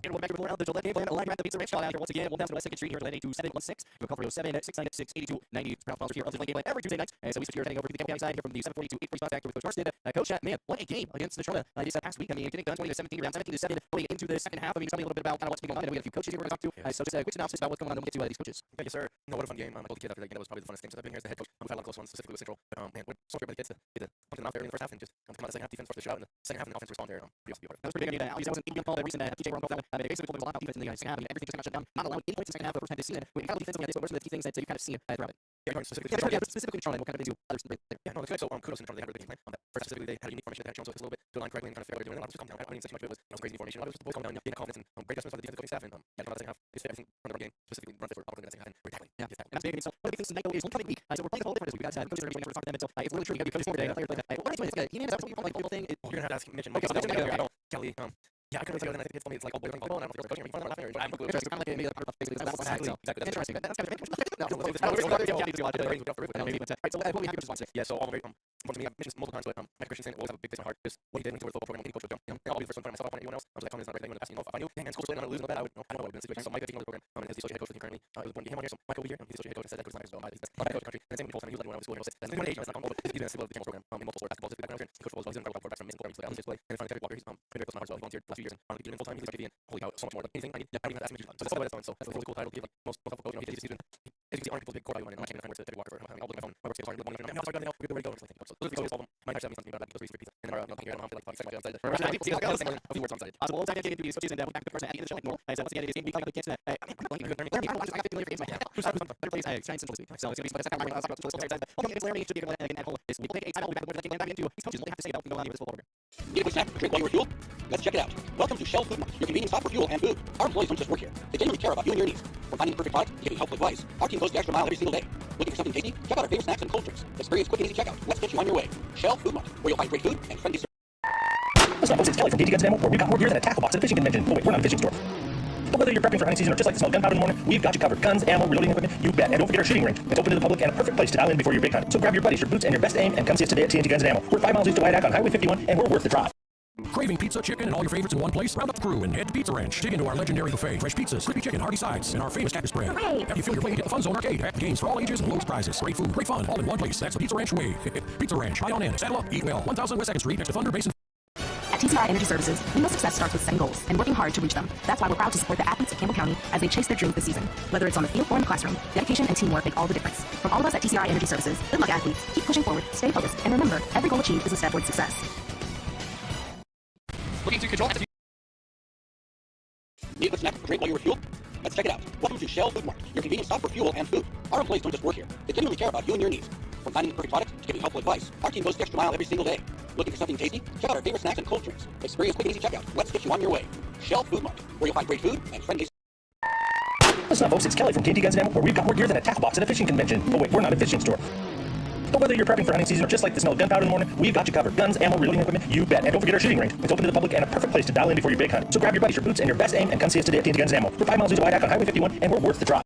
And welcome back to the Gillette Gam Plan. Live at the Pizza Ranch. Out here once again. We'll down to West 2nd Street here. Gillette 82716. You'll call 307-696-8290. Proud sponsor here of the Gillette Gam Plan every Tuesday nights. So we switch here heading over to the Campbell County side here from the 740 to 840 spot back with Coach Marston. Coach, man, what a game against Natrona this past week. I mean, getting done 20-17, around 17-7, going into the second half. I mean, tell me a little bit about kind of what's been going on. And we got a few coaches here we're going to talk to. So just a quick synopsis about what's going on. Then we'll get to these coaches. Yeah, yes, sir. No, what a fun game. I told the kids after that game that was probably the funnest games I've been here as the head coach. We've had a lot of close ones, specifically with Central. Man, we're so great by the kids to get the punch them out there in the first half and just come out the second half defense for the shot, and the second half and the offense respond there. Pretty awesome to be a part of. That was pretty big. That was an 8-game call that recent TJ Brown called that one. Basically pulled a lot out defense in the second half. I mean, everything just got shut down. Not allowing 8 points in the second half for the first time this season. We kind of defensively on this, but what are some of the key things that you kind of see throughout it? Specifically Charlie, we'll kind of into others. Yeah, no, so kudos to Charlie. They had a really good game plan. First, specifically, they had a unique formation that had shown us a little bit to align correctly and kind of figure out what they're doing. A lot of just calm down. I didn't say too much of it was crazy formation. A lot of it was just the boys calm down, gaining confidence, and great adjustments by the defensive coaching staff. And yeah, the second half, it's everything from the run game, specifically run fit for all the second half, and we're tackling. Yeah, and that's big. So one of the big things tonight is homecoming week. So we're playing a whole different this week. We got coaches are going to talk to them. And so it's really true. You have coaches for today. What are you doing? He named us like the whole thing. You're gonna have to ask mention. Okay, so that's gonna go. Kelly, yeah, I couldn't tell you that. I think it's funny. It's like all boys playing ball, and I don't think coaching. Are you fun? I'm not interesting. Kind of like maybe the part of basically that's exactly. That's interesting. That's kind of interesting. Yeah, so all the way for me, I've mentioned this multiple times, but Mike Christensen always have a big place in my heart. Just what he did into the football program when he coached with them. I'll be the first one to put myself up on anyone else. I was like, Tony is not ready. If I knew, and school split, I'm losing the bet, I don't know what would have been the situation. So Mike taking over the program, and is the associate head coach with him currently. It was important to get him on here. So Mike over here, he's the associate head coach, and said that coach is not as well. He's the best coach in the country. And same with Nicole, he was letting one of his school heroes. That's the age, that's not normal, but he's been a civil of the Campbell program in multiple sports, basketball, specific background, and coach football. He's in incredible quarterbacks from amazing programs like Allen Display, and finally Terry Walker. He's very close to my heart as well. He volunteered the last few years, and honestly, doing full time. He's like and holy cow, so much more. Like anything I need, I don't even have to ask him to do. So that's all that's fun. So that's a really cool title to give like most helpful coach. He takes season. As you can see, aren't people big core value money, and I'm changing the time to Terry Walker for him. I'll look at my phone. My work skills aren't good. Now it's like now we're ready to go. So those are all of them. My next 7 something about that because we're and then I'm thinking I'm like excited about that. People see like a few words on side. So we'll dive into these coaches and we'll back to the person at the end of the show like normal. So once again, it is game week like the kids. I watched a familiar games like that. Better plays Giants Central this week. So it's going to be the second time we're going to talk about the time. Okay, it's Larry should be again at home this week. We'll take a time. We'll be back with that game into these coaches. What they have to say about going on with this football program. Need a quick snack, drink while you refuel? Let's check it out. Welcome to Shell Food Mart, your convenience stop for fuel and food. Our employees don't just work here. They genuinely care about you and your needs. From finding the perfect product to giving helpful advice, our team goes the extra mile every single day. Looking for something tasty? Check out our favorite snacks and cold drinks. Experience quick and easy checkout. Let's get you on your way. Shell Food Mart, where you'll find great food and friendly service. Listen up, folks, it's Kelly from TNT Guns and Ammo, where we've got more gear than a tackle box at a fishing convention. Oh wait, we're not a fishing store. But whether you're prepping for hunting season or just like the smell of gunpowder in the morning, we've got you covered. Guns, ammo, reloading equipment, you bet. And don't forget our shooting range. It's open to the public and a perfect place to dial in before your big hunt. So grab your buddies, your boots, and your best aim and come see us today at TNT Guns and Ammo. We're 5 miles east of Whitehack on Highway 51, and we're worth the drive. Craving pizza, chicken, and all your favorites in one place? Round up the crew and head to Pizza Ranch. Dig into our legendary buffet, fresh pizzas, crispy chicken, hearty sides, and our famous cactus bread. Have you filled your plate at the Fun Zone Arcade? Packed games for all ages and lowest prizes. Great food, great fun, all in one place. That's the Pizza Ranch way. Pizza Ranch, buy on in, saddle up, eat well. 1000 West 2nd Street, next to Thunder Basin. At TCR Energy Services, we know success starts with setting goals and working hard to reach them. That's why we're proud to support the athletes of Campbell County as they chase their dreams this season. Whether it's on the field or in the classroom, dedication and teamwork make all the difference. From all of us at TCR Energy Services, good luck athletes. Keep pushing forward, stay focused, and remember, every goal achieved is a step towards success. Looking to control. Need a quick snack, drink while you refuel? Let's check it out. Welcome to Shell Food Mart, your convenience stop for fuel and food. Our employees don't just work here. They genuinely care about you and your needs. From finding the perfect product to giving helpful advice, our team goes the extra mile every single day. Looking for something tasty? Check out our favorite snacks and cold drinks. Experience quick and easy checkout. Let's get you on your way. Shell Food Mart, where you'll find great food and friendly. Listen up, folks, it's Kelly from TNT Guns and Ammo, where we've got more gear than a tackle box at a fishing convention. Oh wait, we're not a fishing store. But whether you're prepping for hunting season or just like the smell of gunpowder in the morning, we've got you covered. Guns, ammo, reloading equipment, you bet. And don't forget our shooting range. It's open to the public and a perfect place to dial in before your big hunt. So grab your buddies, your boots, and your best aim and come see us today at TNT Guns and Ammo. We're 5 miles east of Whitehack on Highway 51, and we're worth the drive.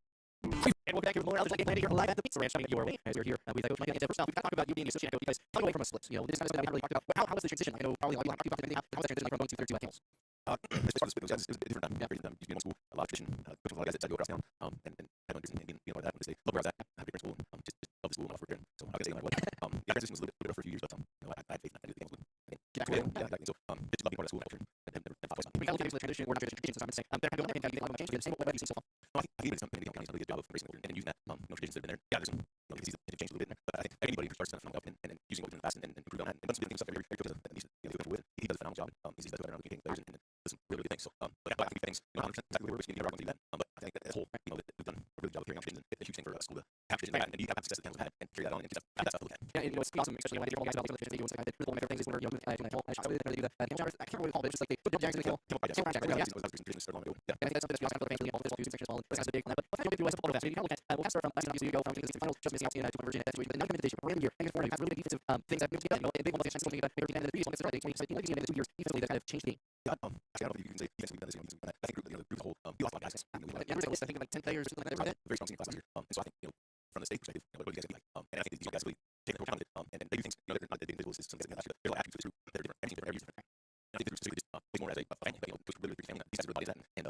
And we'll be back here with more Gillette Gam Plan here live at the Pizza Ranch coming your way as you're here with Coach Mike. And first off, we've got to talk about you being the associate coach because coming away from a split. You know, this is kind of something that we haven't really talked about. How was the transition? I know probably a lot of people have talked about it. How was that transition from going to 32 Camels? This was a split. It was a different time. Yeah, used to be in one school, a lot of tradition. Coaching a lot of guys that go across town, and I don't do being like that. When they say, love where I was at, have a different school, just love the school and off for it. So I can say no matter what. Yeah, transition was a little bit rough for a few years, but you know, I had faith in that. I knew the game was good. Yeah, exactly. So just love being part of the school and culture. And focus on. We got to look at the transition. We're not traditions, I'm going to say. They're kind of going to make a lot of changes. The same what you've seen so far. I think it's something Campbell County's done a good job of embracing culture and using that. No traditions that have been there. Yeah, there's some things that have changed a little bit in there, but I think anybody who starts to up and using what we've done in the past and improve on that. And once we do things like every coach that needs to be able to with, he does a phenomenal job. He's does better around communicating players and does some really good things. So, but I think things, you know, 100% exactly where we're going to do that. But I think that as a whole, you know, that we've done a really good job of carrying on traditions and a huge thing for a school to have traditions like that, and you have success that Campbell's had and carry that on and just have that stuff to look at. Yeah, and you know, it's awesome, especially when I did all guys about the traditions that you want to kind of one of my favorite things is when you're young, I can't really call it, just like they put Jags in the kill. Yeah, I think that's something that's we also have for the fans really involved with this section as well. That's the big one. But let's get through a simple fast. You can look at we'll have to start from last time you go from the final just missing out in conversion that situation, but now coming to this year, we're in the year, and it's really good defensive things that you know, big ones like something that maybe in the previous one, it's right. It's like in the 2 years defensively that kind of changed the game. Yeah, I don't know if you can say defensively done this year. I think you know, the group as a whole, we lost a lot of guys. I think like 10 players or something like that. Very strong senior class last year. And so I think, you know, from the state perspective, you know, what do you guys like? And I think these guys really take the whole time and they do things, you know, they're not the individuals, it's something that last year. They're like attributes to the group. They're different. Every different. I think the group specifically just way more as a family, but you know, really family. These guys are really bodies that, and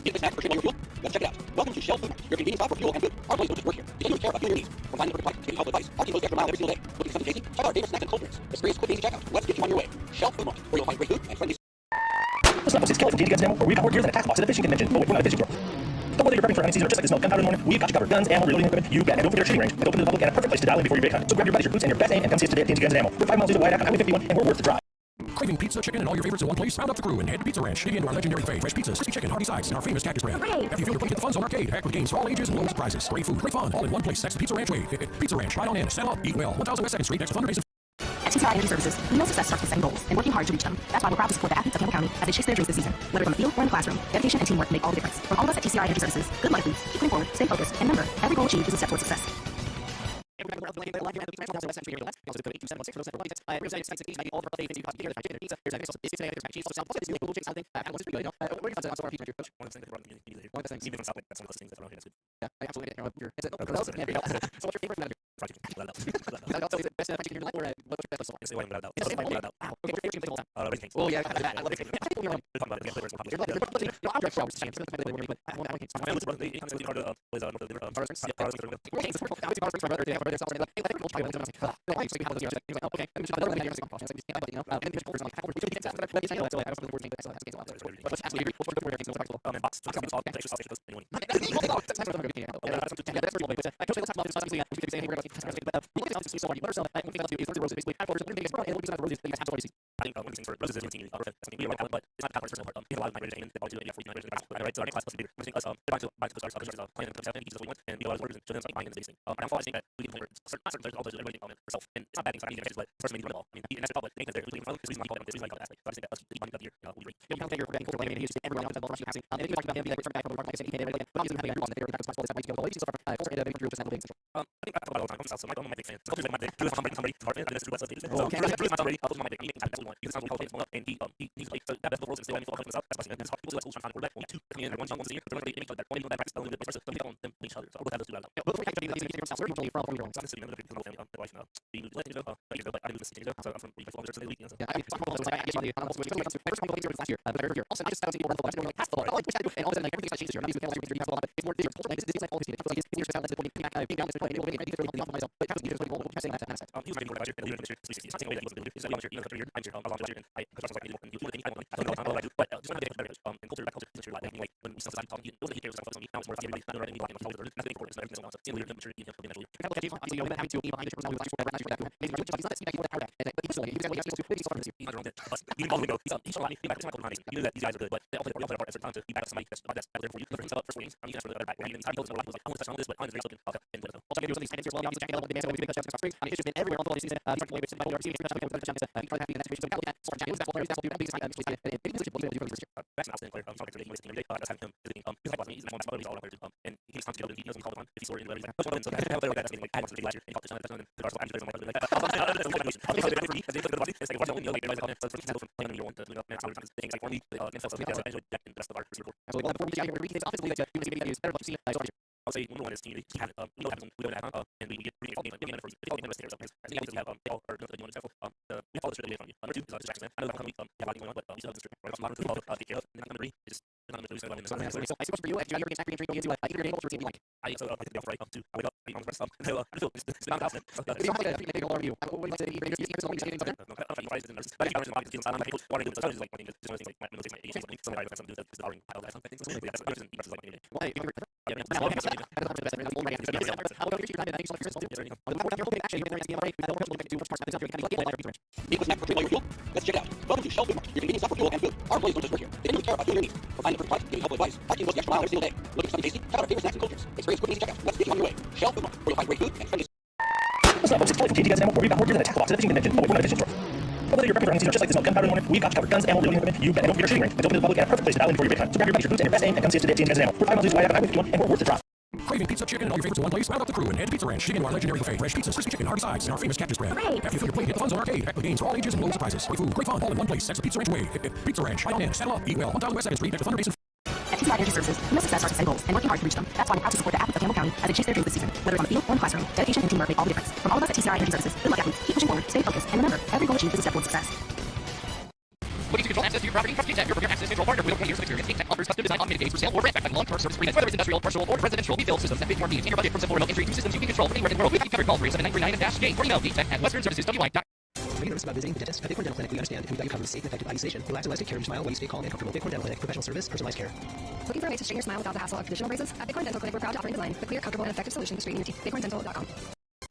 Get this snack for trade while you're fuel? Let's check it out. Welcome to Shell Food Mart, your convenience stop for fuel and food. Our employees don't just work here. They genuinely care about you and your needs. From finding the perfect price to getting help with advice, our team goes the extra mile every single day. Looking for something tasty? Check out our favorite snacks and cold drinks. Experience quick, easy checkout. Let's get you on your way. Shell Food Mart, where you'll find great food and friendly. What's up, folks? It's Kelly from TNT Guns and Ammo, where we've got more gear than a tackle box at a fishing convention. Oh wait, we're not a fishing store. But whether you're prepping for hunting season or just like to smell gunpowder in the morning, we've got you covered. Guns, ammo, reloading equipment, you bet. And don't forget our shooting range. It's open to the public and a perfect place to dial in before your big hunt. So grab your buddies, your boots, and your best aim and come see us today at TNT Guns and Ammo. We're 5 miles east of White Out on Highway 51, and we're worth the drive. Craving pizza, chicken, and all your favorites in one place? Round up the crew and head to Pizza Ranch. Dig into our legendary buffet, fresh pizzas, crispy chicken, hearty sides, and our famous cactus brand. After you feel your plate, get the fun zone arcade, packed with games for all ages and loads of prizes. Great food, great fun, all in one place. That's the Pizza Ranch way. Pizza Ranch, right on in, stand up, eat well. 1000 West 2nd Street, next to Thunder Basin. At TCI Energy Services, we know success starts with setting goals and working hard to reach them. That's why we're proud to support the athletes of Campbell County as they chase their dreams this season. Whether it's on the field or in the classroom, dedication and teamwork make all the difference. From all of us at TCI Energy Services, good life leads. Keep moving forward, stay focused, and remember, every goal achieved is a step towards success. Need a snack for drink while you fuel? Let's check it out. Welcome to Shell Food Mart, your convenience shop for fuel and food. Our employees don't just work here. They genuinely care about you and your needs. For finding the perfect product, getting helpful advice, our team goes the extra mile every single day. Looking for something tasty? Check out our favorite snacks and cultures. Experience quick and easy checkout. Let's get you on your way. Shell Food Mart, where you'll find great food and friendly. What's up, folks? It's Kelly from TNT Guns and Ammo, where we've got more gear than a tackle box at a fishing convention. Oh, wait, we're not a fishing store. But whether you're prepping for hunting season or just like the smoke gunpowder in the morning, we've got you covered. Guns, ammo, building equipment, you bet. And don't forget our shooting range. It's open to the public and a perfect place to dial in for your big hunt. So grab your buddies, your boots, and your best aim and come see us today at TNT Guns and Ammo. We're 5 miles east of Highway 51 and we're worth the drop. Craving pizza, chicken, and all your favorites in one place? Round up the crew and head to Pizza Ranch. Dig into our legendary buffet. Fresh pizzas, crispy chicken, hearty sides, and our famous cactus bread. Great. After you fill your plate, hit the fun zone arcade. Packed with games for all ages and little surprises. Great food, great fun, all in one place. That's the Pizza Ranch way. Pizza Ranch. Right on in. Saddle up. Eat well. 1000 West 2nd Street. Next to Thunder Basin. At TCI Energy Services, we know success starts with setting goals and working hard to reach them. That's why we're proud to support the athletes of Campbell County as they chase their dreams this season. Whether it's on the field or in the classroom, dedication and teamwork make all the difference. From all of us at TCI Energy Services, good luck, athletes. Keep pushing forward, stay focused, and remember, every goal achieved is a step towards success. Looking to control access to your property? Trust GameStech, your premier access control partner with over 20 years of experience. GameStech offers custom design automated gates for sale or rent backed by long-term service agreements. Whether it's industrial, commercial, or residential, we build systems that fit your needs and your budget. From simple remote entry to systems you can control anywhere in the world. We have you covered. Call 37939-GAME or email GameStech@westernserviceswi.com. Are you nervous about visiting the dentist? At Bighorn Dental Clinic, we understand, and we've got you covered with safe and effective IV sedation. Relax and let us take care of your smile while you stay calm and comfortable. Bighorn Dental Clinic, professional service, personalized care. Looking for a way to straighten your smile without the hassle of traditional braces? At Bighorn Dental Clinic, we're proud to offer Invisalign, the clear, comfortable, and effective solution to straighten your teeth. BighornDental.com.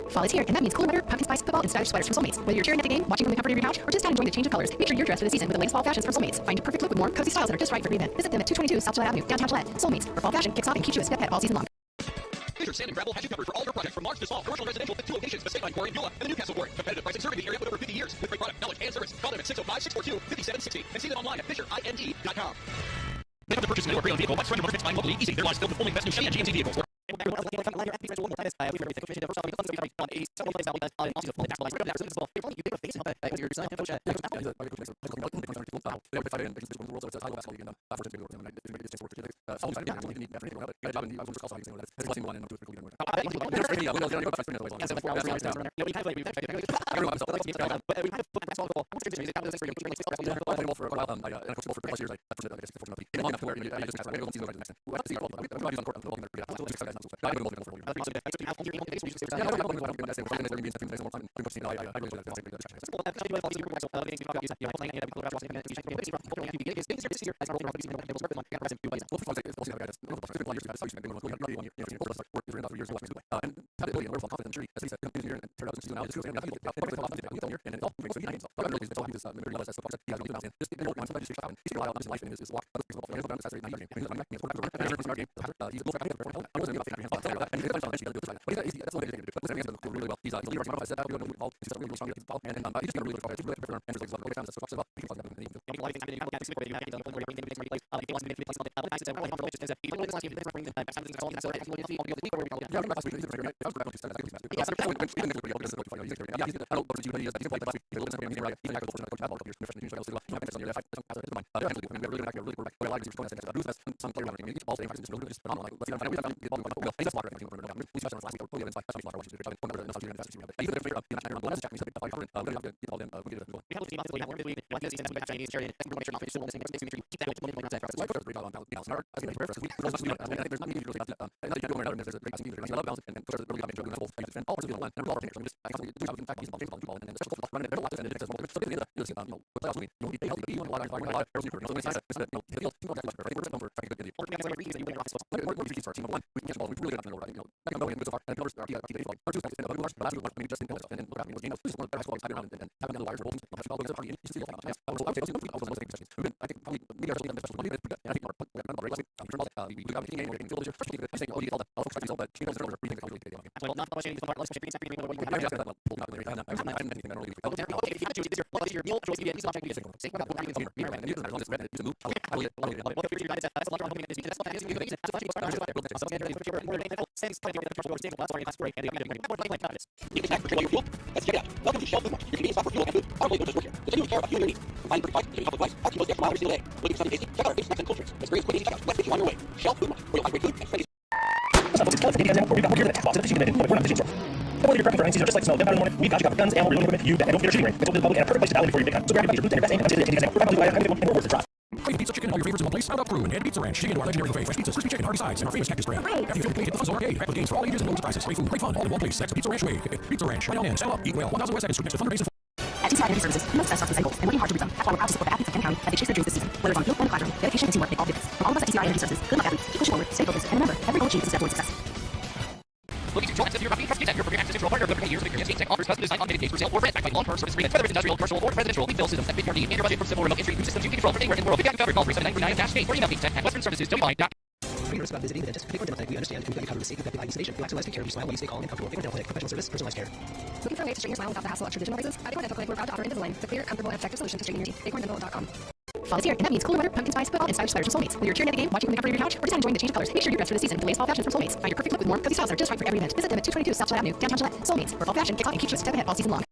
Fall is here, and that means cooler weather, pumpkin spice, football, and stylish sweaters from Soulmates. Whether you're cheering at the game, watching from the comfort of your couch, or just out enjoying the change of colors, make sure you're dressed for the season with the latest fall fashions from Soulmates. Find your perfect look with warm, cozy styles that are just right for every event. Visit them at 222 South Gillette Avenue, downtown Gillette. Soulmates, where fall fashion kicks off and keeps you a step ahead all season long. Fisher Sand and Gravel has you covered for all your projects from large to small, commercial and residential with 2 locations, the State Line Quarry in Beulah and the Newcastle Quarry. Competitive pricing, serving the area for over 50 years with great product, knowledge, and service. Call them at 605-642-5760 and see them online at FisherIND.com. They have to purchase a new or pre-owned vehicle. White's friend motors buying locally easy. Their lot is filled with only the best new Chevy and GMC vehicles. Need a snack for drink while you fuel? Let's check it out. Welcome to Shell Food Mart, your convenience stop for fuel and food. Our employees don't just work here. They genuinely care about you and your needs. From finding perfect price, saving health advice, our team goes the extra mile every single day. Looking for something tasty? Check out our basic snacks and cold drinks. Experience quick easy checkout. Let's get you on your way. Shell Food Mart, where you'll find great food and friendly. What's up, folks? It's Kelly from Tanty Guns Ammo, where we've got more gear than a tax box at a fishing convention, but we're not a fishing store. But whether you're prepping for hunting season or just like snow, get out in the morning, we've got you covered. Guns, ammo, reloading equipment, you bet. And don't forget our shooting range. It's open to the public and a perfect place to dial in before your big hunt. So grab your boots and your best aim and come to the Tanty Guns Ammo. We're about to do item, and we're worth the drive. Crazy pizza, chicken, all your favorites in one place. Round up crew and head pizza ranch. Dig into our legendary buffet. Fresh pizzas, crispy chicken, hearty sides, and our famous cactus brand. After you feel the hit the Fuzz Arcade. Packed with games for all ages and no surprises. Great food, great fun, all in one place. That's the Pizza Ranch way. Pizza Ranch. Right on in. Saddle up, eat well. 1000 West Side Street next to Thunder Basin. At TCI Energy Services, we know success starts with goals and working hard to reach them. That's why we're proud to support the athletes of Campbell County as they chase their dreams this season. Whether it's on field or in the classroom, dedication and teamwork make all the difference. From all of us at TCI Energy Services, good luck athletes. Keep pushing forward, stay focused, and remember, every goal achieved is a step towards success. Looking to control access to your property? Trust Tech, your program access to partner of over 20 years of experience. Tech offers custom designed automated gates for sale or rent, backed by long-term service agreements. Whether it's industrial, commercial, or residential, we build systems that fit your need and your budget. From simple remote entry systems you can control from anywhere in the world. If you have covered, call 379-39-8 or email me at Western Services. Are you nervous about visiting the dentist? Bighorn Dental Clinic, we understand, and we've got you covered with safe, effective IV sedation. Relax and let us take care of your smile while you stay calm and comfortable. Bighorn Dental Clinic, professional service, personalized care. Looking for a way to straighten your smile without the hassle of traditional braces? At Bighorn Dental Clinic, we're proud to offer Invisalign, the clear, comfortable, and effective solution to straighten your teeth. BighornDental.com. Fall is here, and that means cooler weather, pumpkin spice, football, and stylish sweaters from Soulmates. Whether you're cheering at the game, watching from the comfort of your couch, or just enjoying the change of colors, make sure you're dressed for the season. The latest fall fashions from Soulmates. Find your perfect look with warm, cozy styles that are just right for every event. Visit them at 222 South Gillette Avenue, downtown Gillette. Soulmates, where fall fashion kicks off and keeps you a step ahead all season long.